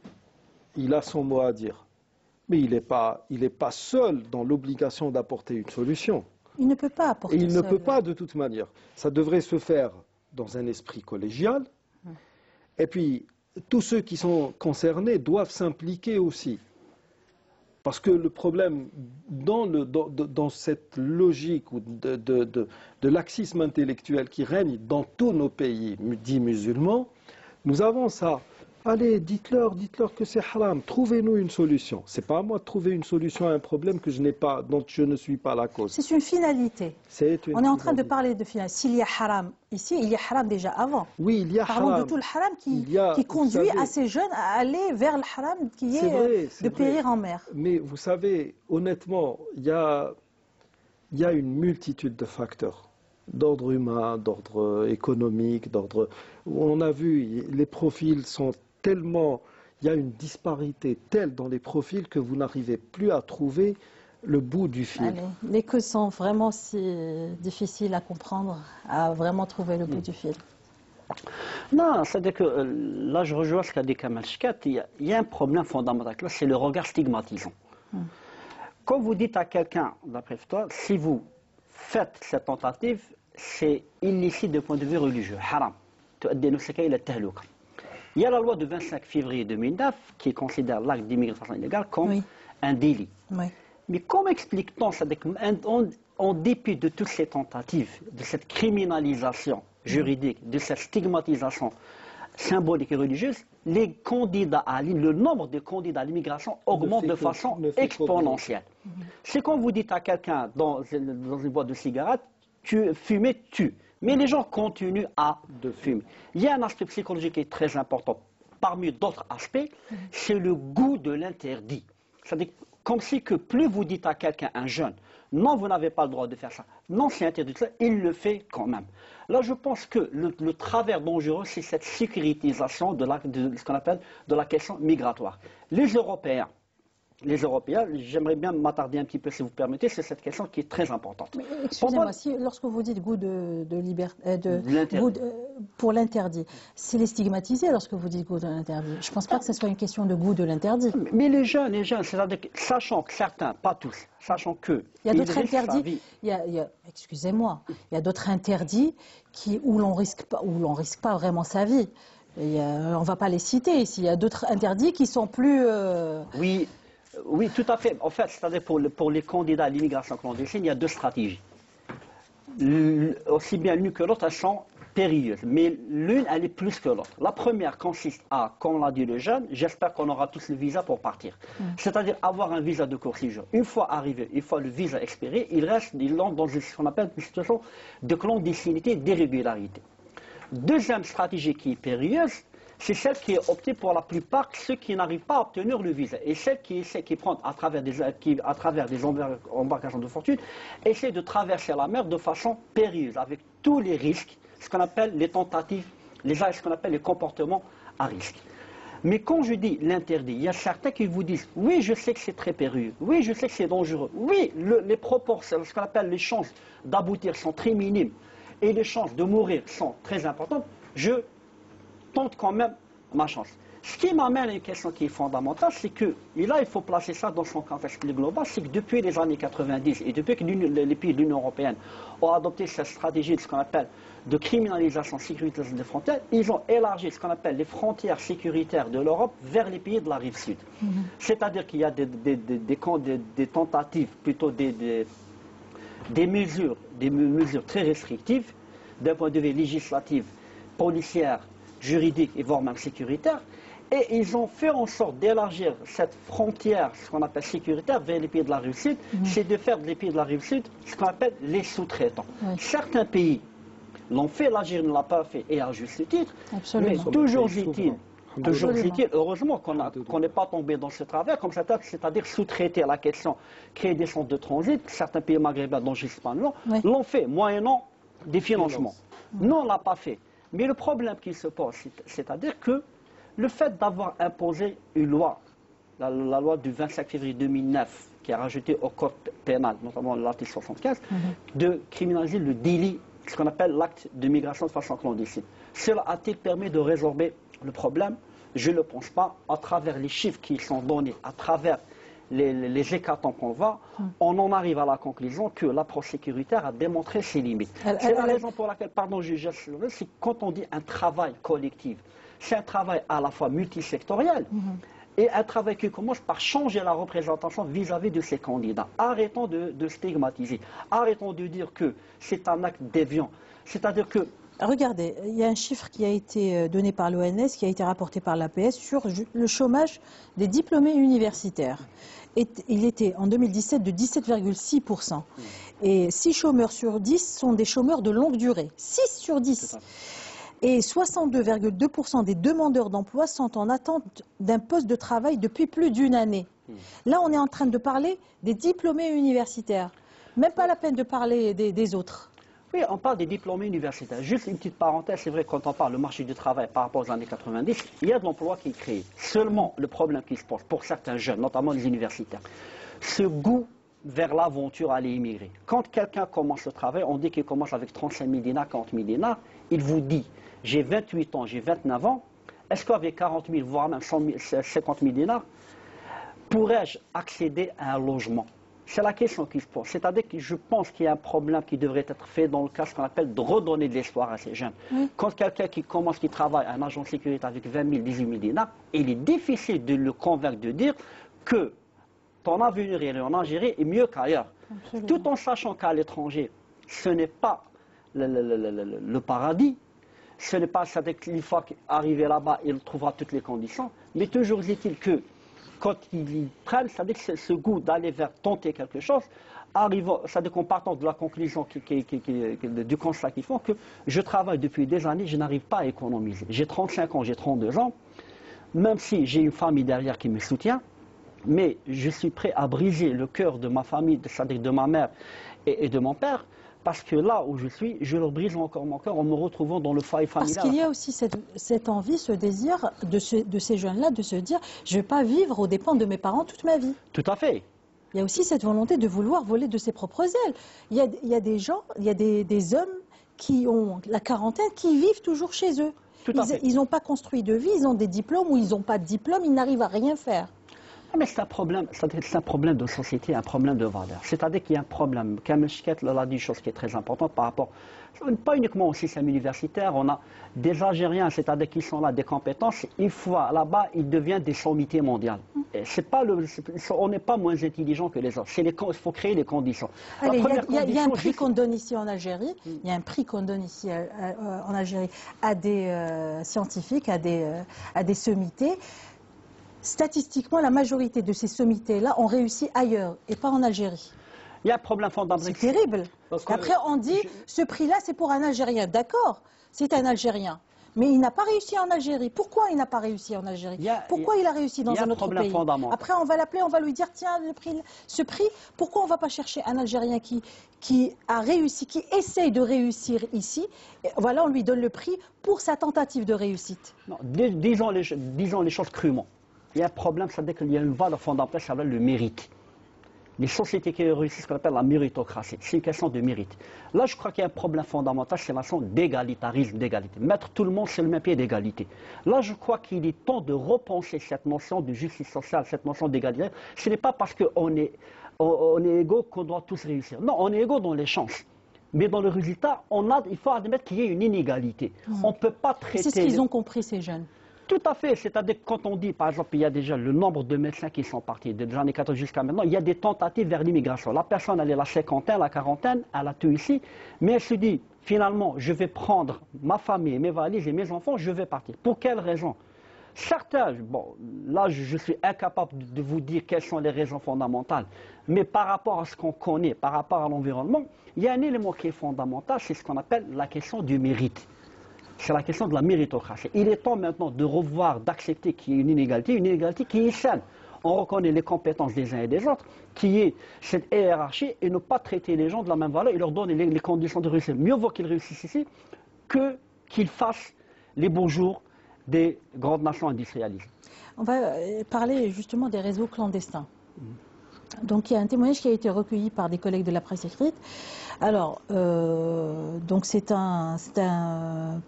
il a son mot à dire. Mais il n'est pas seul dans l'obligation d'apporter une solution. Il ne peut pas apporter seul. Et il ne peut pas de toute manière. Ça devrait se faire dans un esprit collégial. Et puis, tous ceux qui sont concernés doivent s'impliquer aussi. Parce que le problème, dans cette logique de laxisme intellectuel qui règne dans tous nos pays dits musulmans, nous avons ça. Allez, dites-leur que c'est haram, trouvez-nous une solution. Ce n'est pas à moi de trouver une solution à un problème dont je ne suis pas la cause. C'est une finalité. On est en train de parler de finalité. S'il y a haram ici, il y a haram déjà avant. Oui, il y a Parlons haram. De tout le haram qui conduit à ces jeunes à aller vers le haram qui est de périr en mer. Mais vous savez, honnêtement, il y a une multitude de facteurs d'ordre humain, d'ordre économique, on a vu, les profils sont tellement, il y a une disparité telle dans les profils que vous n'arrivez plus à trouver le bout du fil. Allez, les causes sont vraiment si difficiles à comprendre, à vraiment trouver le bout du fil. Non, c'est-à-dire que là je rejoins ce qu'a dit Kamal Chkat, il y a un problème fondamental, c'est le regard stigmatisant. Quand vous dites à quelqu'un, d'après toi, si vous faites cette tentative, c'est illicite du point de vue religieux, haram. Il y a la loi du 25 février 2009 qui considère l'acte d'immigration illégale comme un délit. Mais comment explique-t-on, en dépit de toutes ces tentatives, de cette criminalisation juridique de cette stigmatisation symbolique et religieuse, les candidats le nombre de candidats à l'immigration augmente de façon exponentielle. C'est quand vous dites à quelqu'un dans une boîte de cigarettes, tu fumes, tue. Mais les gens continuent à fumer. Il y a un aspect psychologique qui est très important. Parmi d'autres aspects, c'est le goût de l'interdit. C'est-à-dire, comme si que plus vous dites à quelqu'un, un jeune, non, vous n'avez pas le droit de faire ça, non, c'est interdit, il le fait quand même. Là, je pense que le travers dangereux, c'est cette sécurisation de ce qu'on appelle de la question migratoire. Les Européens, j'aimerais bien m'attarder un petit peu, si vous permettez, sur cette question qui est très importante. Excusez-moi, lorsque vous dites goût pour l'interdit, c'est les stigmatiser lorsque vous dites goût de l'interdit. Je ne pense pas que ce soit une question de goût de l'interdit. Mais les jeunes, c'est-à-dire sachant que certains, pas tous, sachant que... Il y a d'autres interdits, excusez-moi, il y a d'autres interdits où l'on risque pas vraiment sa vie. On ne va pas les citer ici. Il y a d'autres interdits qui sont plus... Oui, tout à fait. En fait, c'est-à-dire pour les candidats à l'immigration clandestine, il y a deux stratégies. Aussi bien l'une que l'autre, elles sont périlleuses. Mais l'une, elle est plus que l'autre. La première consiste à, comme l'a dit le jeune, j'espère qu'on aura tous le visa pour partir. C'est-à-dire avoir un visa de court séjour. Une fois arrivé, une fois le visa expiré, il entre dans ce qu'on appelle une situation de clandestinité, d'irrégularité. Deuxième stratégie qui est périlleuse, c'est celle qui est optée pour la plupart ceux qui n'arrivent pas à obtenir le visa. Et celle qui prend à travers des embarcations de fortune, essaie de traverser la mer de façon périlleuse, avec tous les risques, ce qu'on appelle les tentatives, ce qu'on appelle les comportements à risque. Mais quand je dis l'interdit, il y a certains qui vous disent « Oui, je sais que c'est très périlleux. Oui, je sais que c'est dangereux. Oui, les proportions, ce qu'on appelle les chances d'aboutir sont très minimes et les chances de mourir sont très importantes. Je tente quand même ma chance. » Ce qui m'amène à une question qui est fondamentale, c'est que, et là il faut placer ça dans son contexte global, c'est que depuis les années 90 et depuis que les pays de l'Union européenne ont adopté cette stratégie de ce qu'on appelle de criminalisation sécuritaire des frontières, ils ont élargi ce qu'on appelle les frontières sécuritaires de l'Europe vers les pays de la rive sud. C'est-à-dire qu'il y a des tentatives, plutôt des mesures très restrictives d'un point de vue législatif, policière, juridique et voire même sécuritaire, et ils ont fait en sorte d'élargir cette frontière, ce qu'on appelle sécuritaire, vers les pays de la rive sud, c'est de faire des pays de la rive sud ce qu'on appelle les sous-traitants. Certains pays l'ont fait, l'Algérie ne l'a pas fait, et à juste titre, mais toujours est-il, heureusement qu'on n'est pas tombé dans ce travers, comme c'est-à-dire sous-traiter la question, créer des centres de transit, certains pays maghrébins dont je ne sais pas le nom, l'ont fait, moyennant des financements. Nous, on ne l'a pas fait. Mais le problème qui se pose, c'est-à-dire que le fait d'avoir imposé une loi, la loi du 25 février 2009, qui a rajouté au code pénal, notamment l'article 75, de criminaliser le délit, ce qu'on appelle l'acte de migration de façon clandestine. Cela a-t-il permis de résorber le problème? Je ne le pense pas. À travers les chiffres qui sont donnés, à travers les hécatombes qu'on voit, on en arrive à la conclusion que l'approche sécuritaire a démontré ses limites. C'est la raison pour laquelle, c'est quand on dit un travail collectif, c'est un travail à la fois multisectoriel et un travail qui commence par changer la représentation vis-à-vis de ces candidats. Arrêtons de stigmatiser, arrêtons de dire que c'est un acte déviant. C'est-à-dire que... Regardez, il y a un chiffre qui a été donné par l'ONS, qui a été rapporté par l'APS sur le chômage des diplômés universitaires. Il était en 2017 de 17,6%. Et 6 chômeurs sur 10 sont des chômeurs de longue durée. 6 sur 10. Et 62,2% des demandeurs d'emploi sont en attente d'un poste de travail depuis plus d'une année. Là, on est en train de parler des diplômés universitaires. Même pas la peine de parler des autres. Oui, on parle des diplômés universitaires. Juste une petite parenthèse, c'est vrai, quand on parle du marché du travail par rapport aux années 90, il y a de l'emploi qui est créé. Seulement, le problème qui se pose pour certains jeunes, notamment les universitaires, ce goût vers l'aventure à aller immigrer. Quand quelqu'un commence le travail, on dit qu'il commence avec 35 000 dinars, 40 000 dinars, il vous dit, j'ai 28 ans, j'ai 29 ans, est-ce qu'avec 40 000, voire même 50 000 dinars, pourrais-je accéder à un logement? C'est la question qui se pose. C'est-à-dire que je pense qu'il y a un problème qui devrait être fait dans le cas ce qu'on appelle de redonner de l'espoir à ces jeunes. Quand quelqu'un qui travaille à un agent de sécurité avec 20 000, 18 000 dinars, il est difficile de le convaincre de dire que ton avenir en Algérie est mieux qu'ailleurs. Tout en sachant qu'à l'étranger, ce n'est pas le paradis. Ce n'est pas ça qu'une fois qu'arrivé là-bas, il trouvera toutes les conditions. Mais toujours est-il que quand ils prennent, c'est-à-dire que ce goût d'aller vers tenter quelque chose, c'est-à-dire qu'en partant de la conclusion du constat qu'ils font, que je travaille depuis des années, je n'arrive pas à économiser. J'ai 35 ans, j'ai 32 ans, même si j'ai une famille derrière qui me soutient, mais je suis prêt à briser le cœur de ma famille, c'est-à-dire de ma mère et de mon père, parce que là où je suis, je leur brise encore mon cœur en me retrouvant dans le foyer familial. Parce qu'il y a aussi cette envie, ce désir de ces jeunes-là de se dire « je ne vais pas vivre aux dépens de mes parents toute ma vie ». Tout à fait. Il y a aussi cette volonté de vouloir voler de ses propres ailes. Il y a des gens, il y a des hommes qui ont la quarantaine, qui vivent toujours chez eux. Ils n'ont pas construit de vie, ils ont des diplômes ou ils n'ont pas de diplôme, ils n'arrivent à rien faire. Mais c'est un problème de société, un problème de valeur. C'est-à-dire qu'il y a un problème. Kamel Chikhet l'a dit, chose qui est très importante par rapport, pas uniquement au système universitaire, on a des Algériens, c'est-à-dire qu'ils sont là, des compétences, une fois là-bas, ils deviennent des sommités mondiales. On n'est pas moins intelligent que les autres. Il faut créer les conditions. Allez, il y a un prix qu'on donne ici en Algérie, il y a un prix qu'on donne ici en Algérie à des scientifiques, à des sommités. Statistiquement, la majorité de ces sommités-là ont réussi ailleurs et pas en Algérie. Il y a un problème fondamental. C'est terrible. Après, on dit, ce prix-là, c'est pour un Algérien. D'accord, c'est un Algérien. Mais il n'a pas réussi en Algérie. Pourquoi il n'a pas réussi en Algérie? Pourquoi il a réussi dans un autre pays? Après, on va l'appeler, on va lui dire, tiens, ce prix, pourquoi on ne va pas chercher un Algérien qui a réussi, qui essaye de réussir ici? Et voilà, on lui donne le prix pour sa tentative de réussite. Non, disons les choses crûment. Il y a un problème, c'est-à-dire qu'il y a une valeur fondamentale, ça s'appelle le mérite. Les sociétés qui réussissent ce qu'on appelle la méritocratie, c'est une question de mérite. Là, je crois qu'il y a un problème fondamental, c'est la notion d'égalitarisme, d'égalité. Mettre tout le monde sur le même pied d'égalité. Là, je crois qu'il est temps de repenser cette notion de justice sociale, cette notion d'égalité. Ce n'est pas parce qu'on est égaux qu'on doit tous réussir. Non, on est égaux dans les chances. Mais dans le résultat, il faut admettre qu'il y ait une inégalité. On ne peut pas traiter... C'est ce qu'ils ont compris, ces jeunes. Tout à fait, c'est-à-dire que quand on dit, par exemple, il y a déjà le nombre de médecins qui sont partis des années 14 jusqu'à maintenant, il y a des tentatives vers l'immigration. La personne, elle est la cinquantaine, la quarantaine, elle a tout ici, mais elle se dit, finalement, je vais prendre ma famille, mes valises et mes enfants, je vais partir. Pour quelle raison? Certains, bon, là je suis incapable de vous dire quelles sont les raisons fondamentales, mais par rapport à ce qu'on connaît, par rapport à l'environnement, il y a un élément qui est fondamental, c'est ce qu'on appelle la question du mérite. C'est la question de la méritocratie. Il est temps maintenant de revoir, d'accepter qu'il y ait une inégalité qui est saine. On reconnaît les compétences des uns et des autres, qui est cette hiérarchie, et ne pas traiter les gens de la même valeur et leur donner les conditions de réussir. Mieux vaut qu'ils réussissent ici que qu'ils fassent les beaux jours des grandes nations industrialisées. On va parler justement des réseaux clandestins. Donc il y a un témoignage qui a été recueilli par des collègues de la presse écrite. Alors, donc c'est un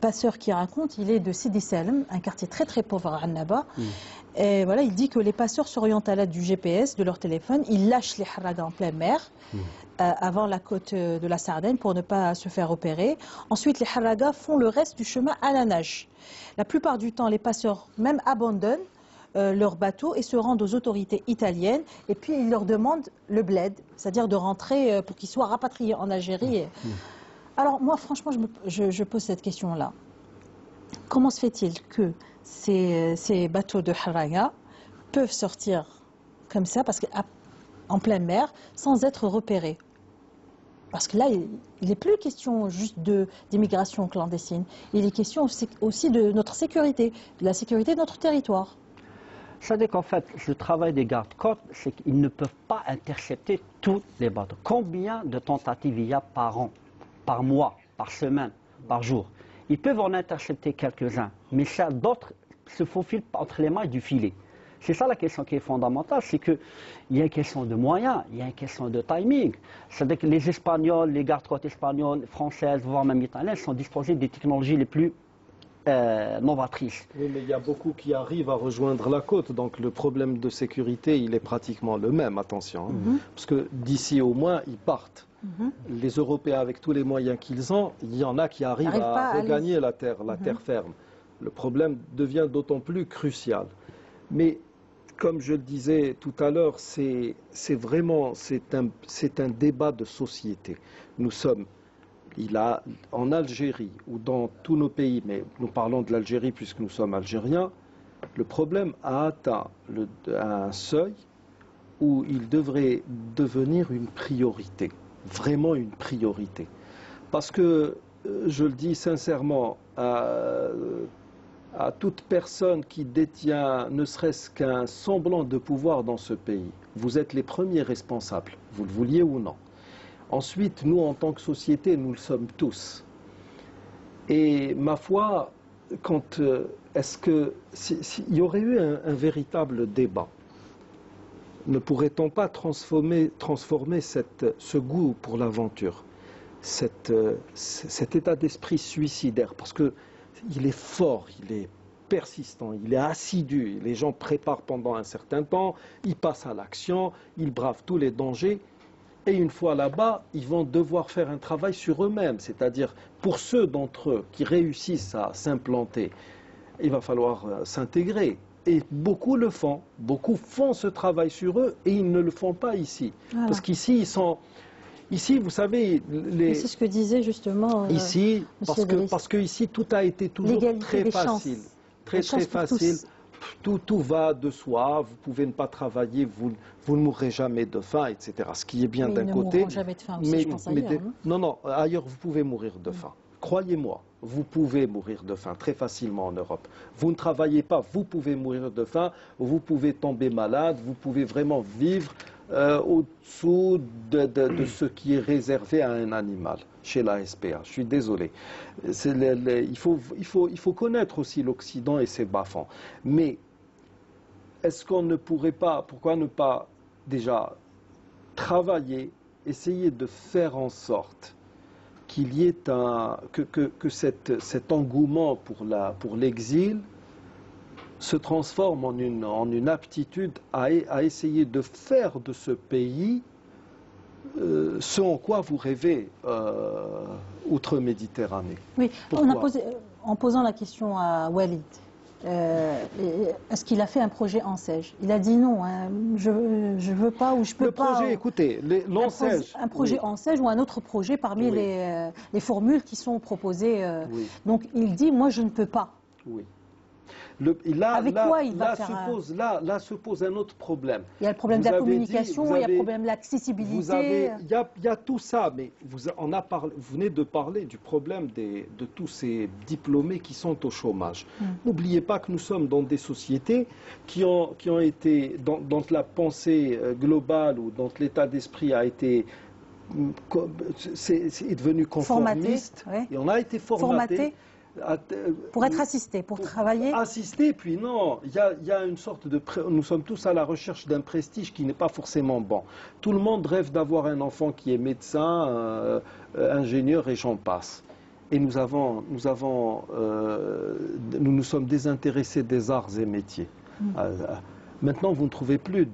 passeur qui raconte, il est de Sidi Salem, un quartier très très pauvre à Annaba. Et voilà, il dit que les passeurs s'orientent à l'aide du GPS de leur téléphone, ils lâchent les haragas en pleine mer, avant la côte de la Sardaigne pour ne pas se faire repérer. Ensuite, les haragas font le reste du chemin à la nage. La plupart du temps, les passeurs même abandonnent leur bateau et se rendent aux autorités italiennes et puis ils leur demandent le bled, c'est-à-dire de rentrer pour qu'ils soient rapatriés en Algérie. Alors moi franchement je pose cette question-là. Comment se fait-il que ces bateaux de haraga peuvent sortir comme ça en pleine mer sans être repérés? Parce que là, il n'est plus question juste d'immigration clandestine, il est question aussi de notre sécurité, de la sécurité de notre territoire. C'est-à-dire qu'en fait, le travail des gardes-côtes, c'est qu'ils ne peuvent pas intercepter tous les bateaux. Combien de tentatives il y a par an, par mois, par semaine, par jour? Ils peuvent en intercepter quelques-uns, mais d'autres se faufilent entre les mailles du filet. C'est ça la question qui est fondamentale, c'est qu'il y a une question de moyens, il y a une question de timing. C'est-à-dire que les Espagnols, les gardes-côtes espagnols, françaises, voire même italiennes, sont disposés des technologies les plus novatrices. Oui, mais il y a beaucoup qui arrivent à rejoindre la côte, donc le problème de sécurité, il est pratiquement le même, attention. Parce que d'ici au moins, ils partent. Les Européens, avec tous les moyens qu'ils ont, il y en a qui arrivent à regagner la terre ferme. Le problème devient d'autant plus crucial. Mais comme je le disais tout à l'heure, c'est un débat de société. Nous sommes en Algérie ou dans tous nos pays, mais nous parlons de l'Algérie puisque nous sommes algériens, le problème a atteint un seuil où il devrait devenir une priorité, vraiment une priorité. Parce que, je le dis sincèrement, à toute personne qui détient ne serait-ce qu'un semblant de pouvoir dans ce pays, vous êtes les premiers responsables, vous le vouliez ou non. Ensuite, nous, en tant que société, nous le sommes tous. Et ma foi, est-ce qu'il y aurait eu un véritable débat, ne pourrait-on pas transformer ce goût pour l'aventure, cet état d'esprit suicidaire, parce qu'il est fort, il est persistant, il est assidu, les gens préparent pendant un certain temps, ils passent à l'action, ils bravent tous les dangers, et une fois là-bas, ils vont devoir faire un travail sur eux-mêmes, c'est-à-dire pour ceux d'entre eux qui réussissent à s'implanter, il va falloir s'intégrer. Et beaucoup le font, beaucoup font ce travail sur eux et ils ne le font pas ici. Voilà. Parce qu'ici, ils sont... Ici, vous savez... C'est ce que disait justement... Ici, parce que ici, tout a été toujours très facile. Très facile. Tout va de soi, vous pouvez ne pas travailler, vous ne mourrez jamais de faim, etc. Ce qui est bien d'un côté. Ils ne mourront jamais de faim aussi, je pense ailleurs. Non, ailleurs, vous pouvez mourir de faim. Croyez-moi, vous pouvez mourir de faim très facilement en Europe. Vous ne travaillez pas, vous pouvez mourir de faim, vous pouvez tomber malade, vous pouvez vraiment vivre au-dessous de ce qui est réservé à un animal chez la SPA. Je suis désolé. Il faut connaître aussi l'Occident et ses bas-fonds. Mais est-ce qu'on ne pourrait pas, pourquoi ne pas déjà travailler, essayer de faire en sorte qu'il y ait que cet engouement pour l'exil se transforme en une aptitude à essayer de faire de ce pays ce en quoi vous rêvez outre-Méditerranée. Oui, en posant la question à Walid, est-ce qu'il a fait un projet ANSEJ? Il a dit non, hein, je ne veux pas ou je peux pas. Le projet, écoutez, l'ANSEJ. Un projet ANSEJ ou un autre projet parmi les formules qui sont proposées. Donc il dit, moi je ne peux pas. Oui. Avec quoi il va faire là se pose un autre problème. Il y a le problème de la communication, il y a le problème de l'accessibilité. Il y a tout ça, mais vous venez de parler du problème de tous ces diplômés qui sont au chômage. N'oubliez pas que nous sommes dans des sociétés qui ont été, dont la pensée globale ou dont l'état d'esprit a été est devenu conformiste, et on a été formaté. Pour être assisté, pour travailler. Assister, puis non, il y a une sorte de... Nous sommes tous à la recherche d'un prestige qui n'est pas forcément bon. Tout le monde rêve d'avoir un enfant qui est médecin, ingénieur et j'en passe. Et nous nous sommes désintéressés des arts et métiers. Maintenant, vous ne trouvez plus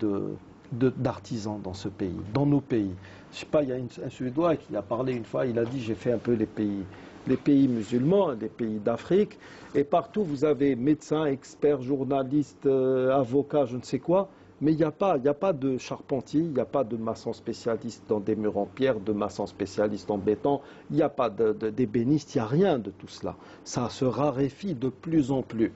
d'artisans dans ce pays, dans nos pays. Je ne sais pas, il y a un Suédois qui a parlé une fois, il a dit, j'ai fait un peu les pays musulmans, les pays d'Afrique, et partout vous avez médecins, experts, journalistes, avocats, je ne sais quoi, mais il n'y a pas de charpentier, il n'y a pas de maçon spécialiste dans des murs en pierre, de maçon spécialiste en béton, il n'y a pas d'ébéniste, il n'y a rien de tout cela. Ça se raréfie de plus en plus.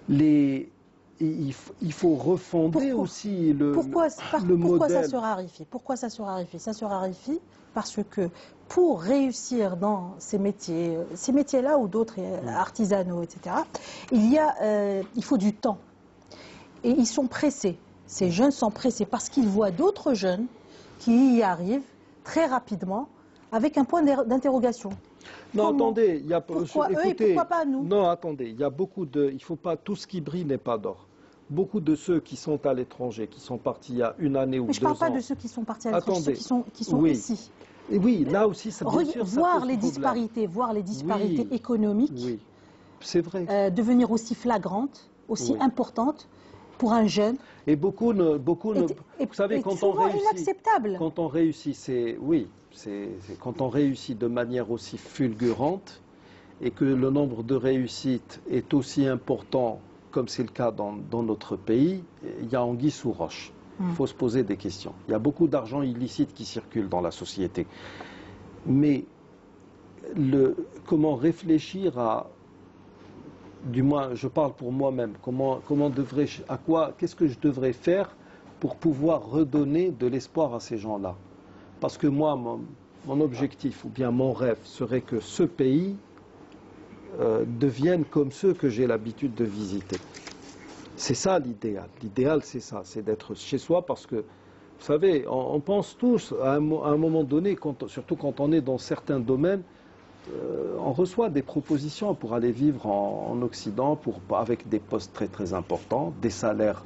Il faut refonder aussi le modèle. Pourquoi ça se raréfie? Pourquoi ça se raréfie? Ça se raréfie parce que pour réussir dans ces métiers-là ou d'autres artisanaux, etc., il faut du temps. Et ils sont pressés. Ces jeunes sont pressés parce qu'ils voient d'autres jeunes qui y arrivent très rapidement avec un point d'interrogation. Non, attendez, pourquoi eux et pourquoi pas nous? Non, attendez, il y a beaucoup de... Il faut pas... Tout ce qui brille n'est pas d'or. Beaucoup de ceux qui sont à l'étranger, qui sont partis il y a une année ou 2 ans... Mais je ne parle pas de ceux qui sont partis à l'étranger, ceux qui sont ici. Et oui, là aussi, ça bien sûr, voir les disparités économiques, c'est vrai. Devenir aussi flagrantes, aussi importantes pour un jeune. Et beaucoup vous savez, quand on réussit, inacceptable. Quand on réussit, quand on réussit de manière aussi fulgurante et que le nombre de réussites est aussi important, comme c'est le cas dans notre pays, il y a anguille sous roche. Il faut se poser des questions. Il y a beaucoup d'argent illicite qui circule dans la société. Mais comment réfléchir à, du moins je parle pour moi-même, qu'est-ce que je devrais faire pour pouvoir redonner de l'espoir à ces gens-là. Parce que moi, mon objectif ou bien mon rêve serait que ce pays devienne comme ceux que j'ai l'habitude de visiter. C'est ça l'idéal. L'idéal, c'est ça, c'est d'être chez soi parce que, vous savez, on pense tous à un moment donné, surtout quand on est dans certains domaines, on reçoit des propositions pour aller vivre en Occident avec des postes très très importants, des salaires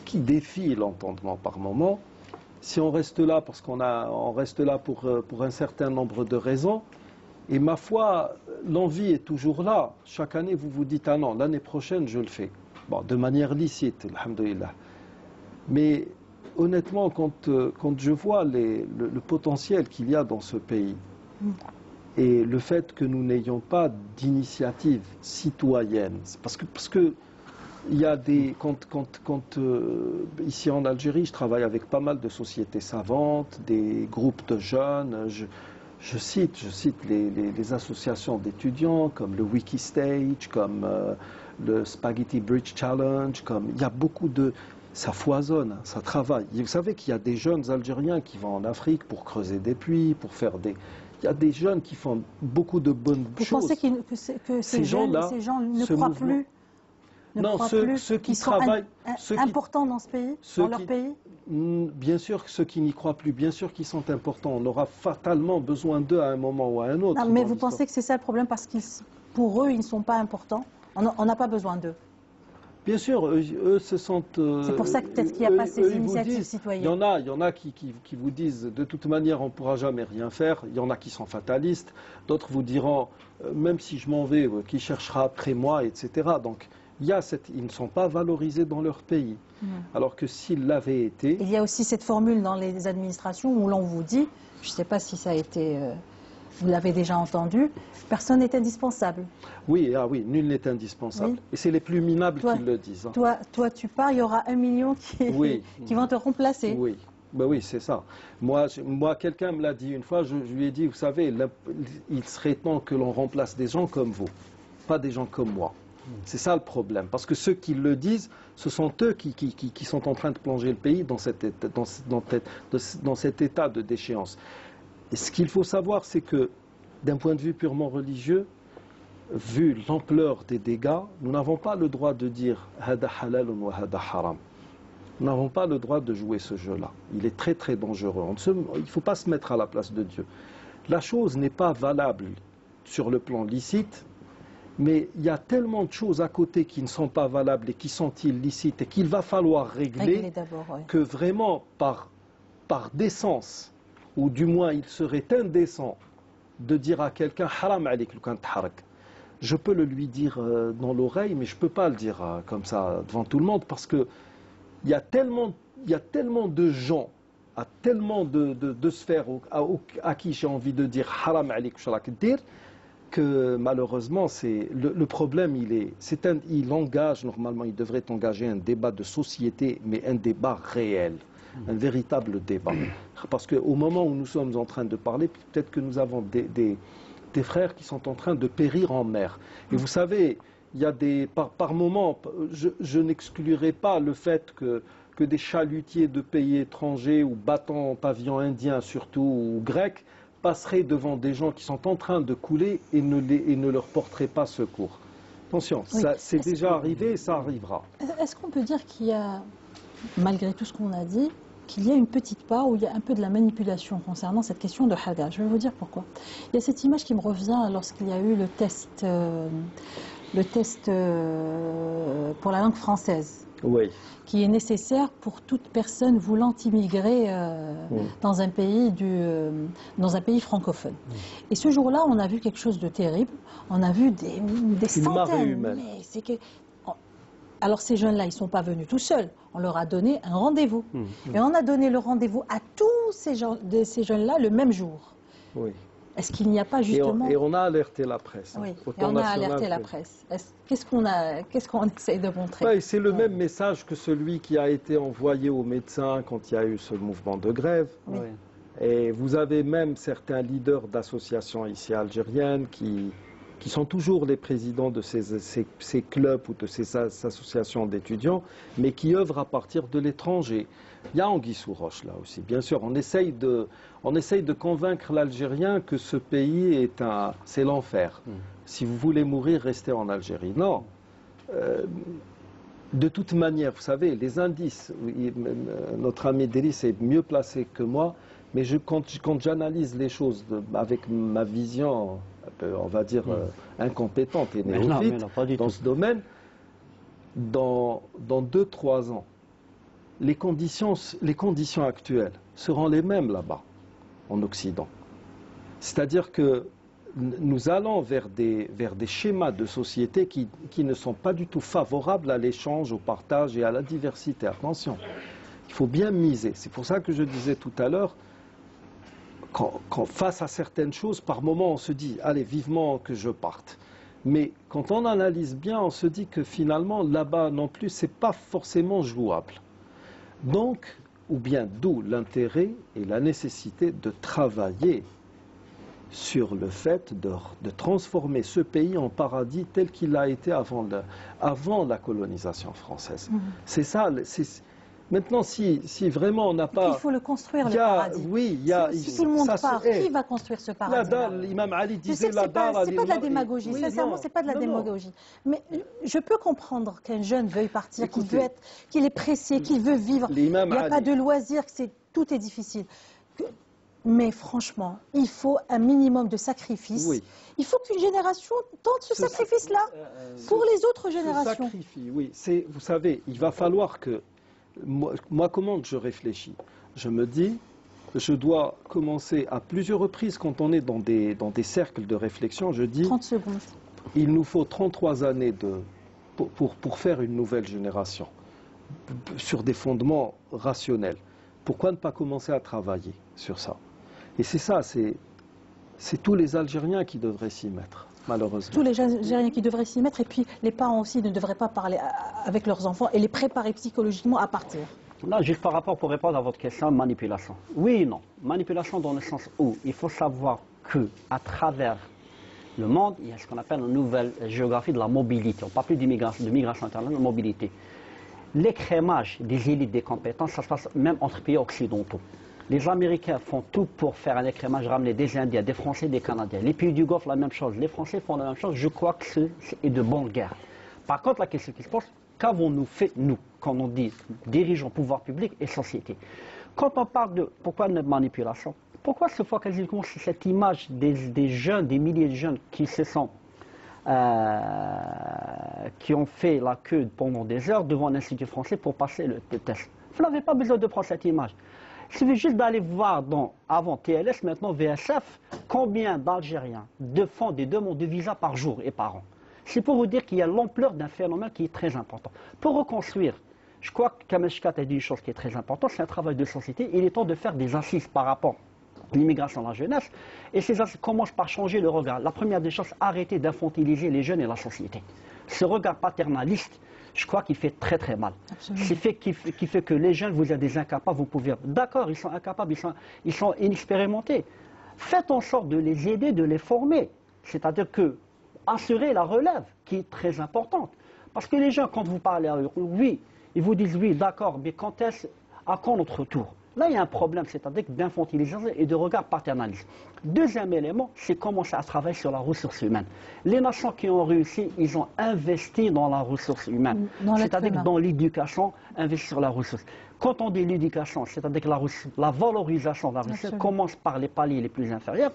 qui défient l'entendement par moment. Si on reste là parce on reste là pour un certain nombre de raisons, et ma foi, l'envie est toujours là. Chaque année, vous vous dites, ah non, l'année prochaine, je le fais. Bon, de manière licite, alhamdoulilah. Mais honnêtement, quand je vois le potentiel qu'il y a dans ce pays, et le fait que nous n'ayons pas d'initiative citoyenne, parce que il y a ici en Algérie, je travaille avec pas mal de sociétés savantes, des groupes de jeunes. Je cite les associations d'étudiants comme le Wikistage, comme le Spaghetti Bridge Challenge, il y a beaucoup de... Ça foisonne, ça travaille. Et vous savez qu'il y a des jeunes Algériens qui vont en Afrique pour creuser des puits, pour faire des... Il y a des jeunes qui font beaucoup de bonnes choses. Vous pensez que ces gens ne croient plus? Non, ceux qui travaillent... importants dans ce pays, dans leur pays? Bien sûr que ceux qui n'y croient plus, bien sûr qu'ils sont importants. On aura fatalement besoin d'eux à un moment ou à un autre. Non, mais vous pensez que c'est ça le problème parce que pour eux, ils ne sont pas importants? On n'a pas besoin d'eux. Bien sûr, eux se sentent... c'est pour ça que peut-être qu'il n'y a pas ces initiatives citoyennes. Il y en a qui vous disent, de toute manière, on ne pourra jamais rien faire. Il y en a qui sont fatalistes. D'autres vous diront, même si je m'en vais, qui cherchera après moi, etc. Donc, ils ne sont pas valorisés dans leur pays. Alors que s'ils l'avaient été... Il y a aussi cette formule dans les administrations où l'on vous dit, je ne sais pas si ça a été... vous l'avez déjà entendu, personne n'est indispensable. Oui, nul n'est indispensable. Oui. Et c'est les plus minables qui le disent. Toi, tu pars, il y aura 1 million qui vont te remplacer. Oui. Ben oui, c'est ça. Moi quelqu'un me l'a dit une fois, je lui ai dit, vous savez, il serait temps que l'on remplace des gens comme vous, pas des gens comme moi. C'est ça le problème. Parce que ceux qui le disent, ce sont eux qui sont en train de plonger le pays dans cet état de déchéance. Et ce qu'il faut savoir, c'est que, d'un point de vue purement religieux, vu l'ampleur des dégâts, nous n'avons pas le droit de dire « hada halalun wa hada haram ». Nous n'avons pas le droit de jouer ce jeu-là. Il est très très dangereux. Il ne faut pas se mettre à la place de Dieu. La chose n'est pas valable sur le plan licite, mais il y a tellement de choses à côté qui ne sont pas valables et qui sont illicites et qu'il va falloir régler que vraiment, par décence, ou du moins il serait indécent de dire à quelqu'un « haram alik lukan taharak ». Je peux le lui dire dans l'oreille, mais je ne peux pas le dire comme ça devant tout le monde parce que il y a tellement de gens, à tellement de sphères à qui j'ai envie de dire « haram alik shalak dir » que malheureusement, le problème, il engage, normalement, il devrait engager un débat de société, mais un débat réel, un véritable débat. Parce qu'au moment où nous sommes en train de parler, peut-être que nous avons des frères qui sont en train de périr en mer. Et vous savez, il y a par moments, je n'exclurai pas le fait que des chalutiers de pays étrangers ou battants pavillon indien surtout, ou grecs, passeraient devant des gens qui sont en train de couler et ne leur porteraient pas secours. Attention, oui. C'est déjà arrivé et ça arrivera. Est-ce qu'on peut dire qu'il y a, malgré tout ce qu'on a dit, qu'il y a une petite part où il y a un peu de la manipulation concernant cette question de Haga? Je vais vous dire pourquoi. Il y a cette image qui me revient lorsqu'il y a eu le test pour la langue française. Oui. Qui est nécessaire pour toute personne voulant immigrer dans un pays francophone. Et ce jour-là, on a vu quelque chose de terrible. On a vu des centaines. Mais alors ces jeunes-là, ils ne sont pas venus tout seuls. On leur a donné un rendez-vous. Et on a donné le rendez-vous à tous ces jeunes-là le même jour. Oui. Est-ce qu'il n'y a pas justement... Et on a alerté la presse. Oui, et on a alerté la presse. Qu'est-ce qu'on essaye de montrer? Ouais, c'est le même message que celui qui a été envoyé aux médecins quand il y a eu ce mouvement de grève. Oui. Et vous avez même certains leaders d'associations ici algériennes qui sont toujours les présidents de ces clubs ou de ces associations d'étudiants, mais qui œuvrent à partir de l'étranger. Il y a Anguille sous roche là aussi. Bien sûr, on essaye de convaincre l'Algérien que ce pays c'est l'enfer. Si vous voulez mourir, restez en Algérie. Non. De toute manière, vous savez, les indices, notre ami Driss est mieux placé que moi, mais quand j'analyse les choses avec ma vision, on va dire, incompétente et néophyte dans ce domaine, dans 2-3 ans, les conditions actuelles seront les mêmes là-bas, en Occident. C'est-à-dire que nous allons vers des schémas de société qui ne sont pas du tout favorables à l'échange, au partage et à la diversité. Attention, il faut bien miser. C'est pour ça que je disais tout à l'heure, quand face à certaines choses, par moment on se dit, allez, vivement que je parte. Mais quand on analyse bien, on se dit que finalement, là-bas non plus, c'est pas forcément jouable. Donc, ou bien d'où l'intérêt et la nécessité de travailler sur le fait de transformer ce pays en paradis tel qu'il a été avant la colonisation française. C'est ça. Maintenant, si vraiment on n'a pas... Il faut le construire, le paradis. Oui, si tout le monde part, qui va construire ce paradis? L'imam Ali disait la dalle... C'est pas de la démagogie, oui, sincèrement, c'est pas de la démagogie. Mais je peux comprendre qu'un jeune veuille partir, qu'il est pressé, qu'il veut vivre. Il n'y a pas de loisir, tout est difficile. Mais franchement, il faut un minimum de sacrifice. Oui. Il faut qu'une génération tente ce sacrifice-là pour les autres générations. Sacrifice, oui. Vous savez, il va falloir que... Moi, comment je réfléchis? Je me dis, je dois commencer à plusieurs reprises quand on est dans des cercles de réflexion, je dis... 30 secondes. Il nous faut 33 années pour faire une nouvelle génération, sur des fondements rationnels. Pourquoi ne pas commencer à travailler sur ça? Et c'est ça, c'est tous les Algériens qui devraient s'y mettre, malheureusement. Tous les Algériens qui devraient s'y mettre, et puis les parents aussi ne devraient pas parler avec leurs enfants et les préparer psychologiquement à partir. Là, juste par rapport, pour répondre à votre question, manipulation. Oui et non. Manipulation dans le sens où il faut savoir qu'à travers le monde, il y a ce qu'on appelle une nouvelle géographie de la mobilité. On ne parle plus de migration interne, de mobilité. L'écrémage des élites des compétences, ça se passe même entre pays occidentaux. Les Américains font tout pour faire un écrémage, ramener des Indiens, des Français, des Canadiens. Les pays du Golfe, la même chose. Les Français font la même chose. Je crois que c'est de bonne guerre. Par contre, la question qui se pose, qu'avons-nous fait, nous, quand on dit dirigeants, pouvoir public et société? Quand on parle de pourquoi de manipulation, pourquoi se focaliser uniquement sur cette image des jeunes, des milliers de jeunes qui qui ont fait la queue pendant des heures devant l'Institut français pour passer le test? Vous n'avez pas besoin de prendre cette image. Il suffit juste d'aller voir avant TLS, maintenant VSF, combien d'Algériens font des demandes de visa par jour et par an. C'est pour vous dire qu'il y a l'ampleur d'un phénomène qui est très important. Pour reconstruire, je crois que Kamel Chkat a dit une chose qui est très importante, c'est un travail de société. Il est temps de faire des assises par rapport à l'immigration de la jeunesse. Et ces assises commencent par changer le regard. La première des choses, arrêter d'infantiliser les jeunes et la société. Ce regard paternaliste, je crois qu'il fait très très mal. C'est qui fait que les jeunes, vous êtes des incapables, vous pouvez... D'accord, ils sont incapables, ils sont inexpérimentés. Faites en sorte de les aider, de les former. C'est-à-dire que assurer la relève, qui est très importante. Parce que les gens, quand vous parlez à eux, oui, ils vous disent oui, d'accord, mais à quand notre tour? Là, il y a un problème, c'est-à-dire d'infantilisation et de regard paternaliste. Deuxième élément, c'est commencer à travailler sur la ressource humaine. Les nations qui ont réussi, ils ont investi dans la ressource humaine. C'est-à-dire dans l'éducation, investi sur la ressource. Quand on dit l'éducation, c'est-à-dire que la valorisation de la ressource commence par les paliers les plus inférieurs.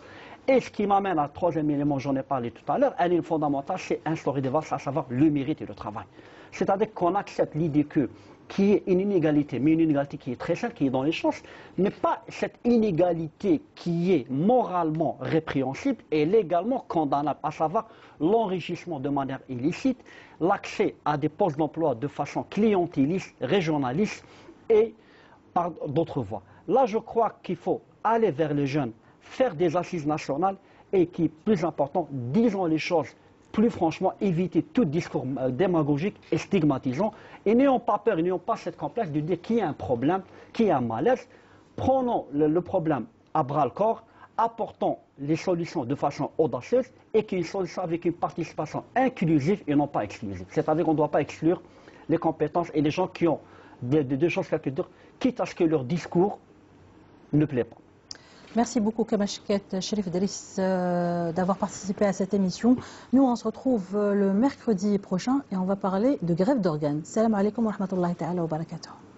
Et ce qui m'amène à troisième élément, j'en ai parlé tout à l'heure, un élément fondamental, c'est instaurer des valeurs, à savoir le mérite et le travail. C'est-à-dire qu'on accepte l'idée qu'il y ait une inégalité, mais une inégalité qui est très simple, qui est dans les chances, mais pas cette inégalité qui est moralement répréhensible et légalement condamnable, à savoir l'enrichissement de manière illicite, l'accès à des postes d'emploi de façon clientéliste, régionaliste et par d'autres voies. Là, je crois qu'il faut aller vers les jeunes, faire des assises nationales et qui est plus important, disons les choses plus franchement, éviter tout discours démagogique et stigmatisant et n'ayons pas peur, n'ayons pas cette complexe de dire qu'il y a un problème, qu'il y a un malaise. Prenons le problème à bras-le-corps, apportant les solutions de façon audacieuse et qu'une solution avec une participation inclusive et non pas exclusive. C'est-à-dire qu'on ne doit pas exclure les compétences et les gens qui ont des choses à dire, quitte à ce que leur discours ne plaît pas. Merci beaucoup Kamashket Cherif Driss d'avoir participé à cette émission. Nous on se retrouve le mercredi prochain et on va parler de grève d'organes. Salam alaikum wa rahmatullahi ta'ala wa barakatuh.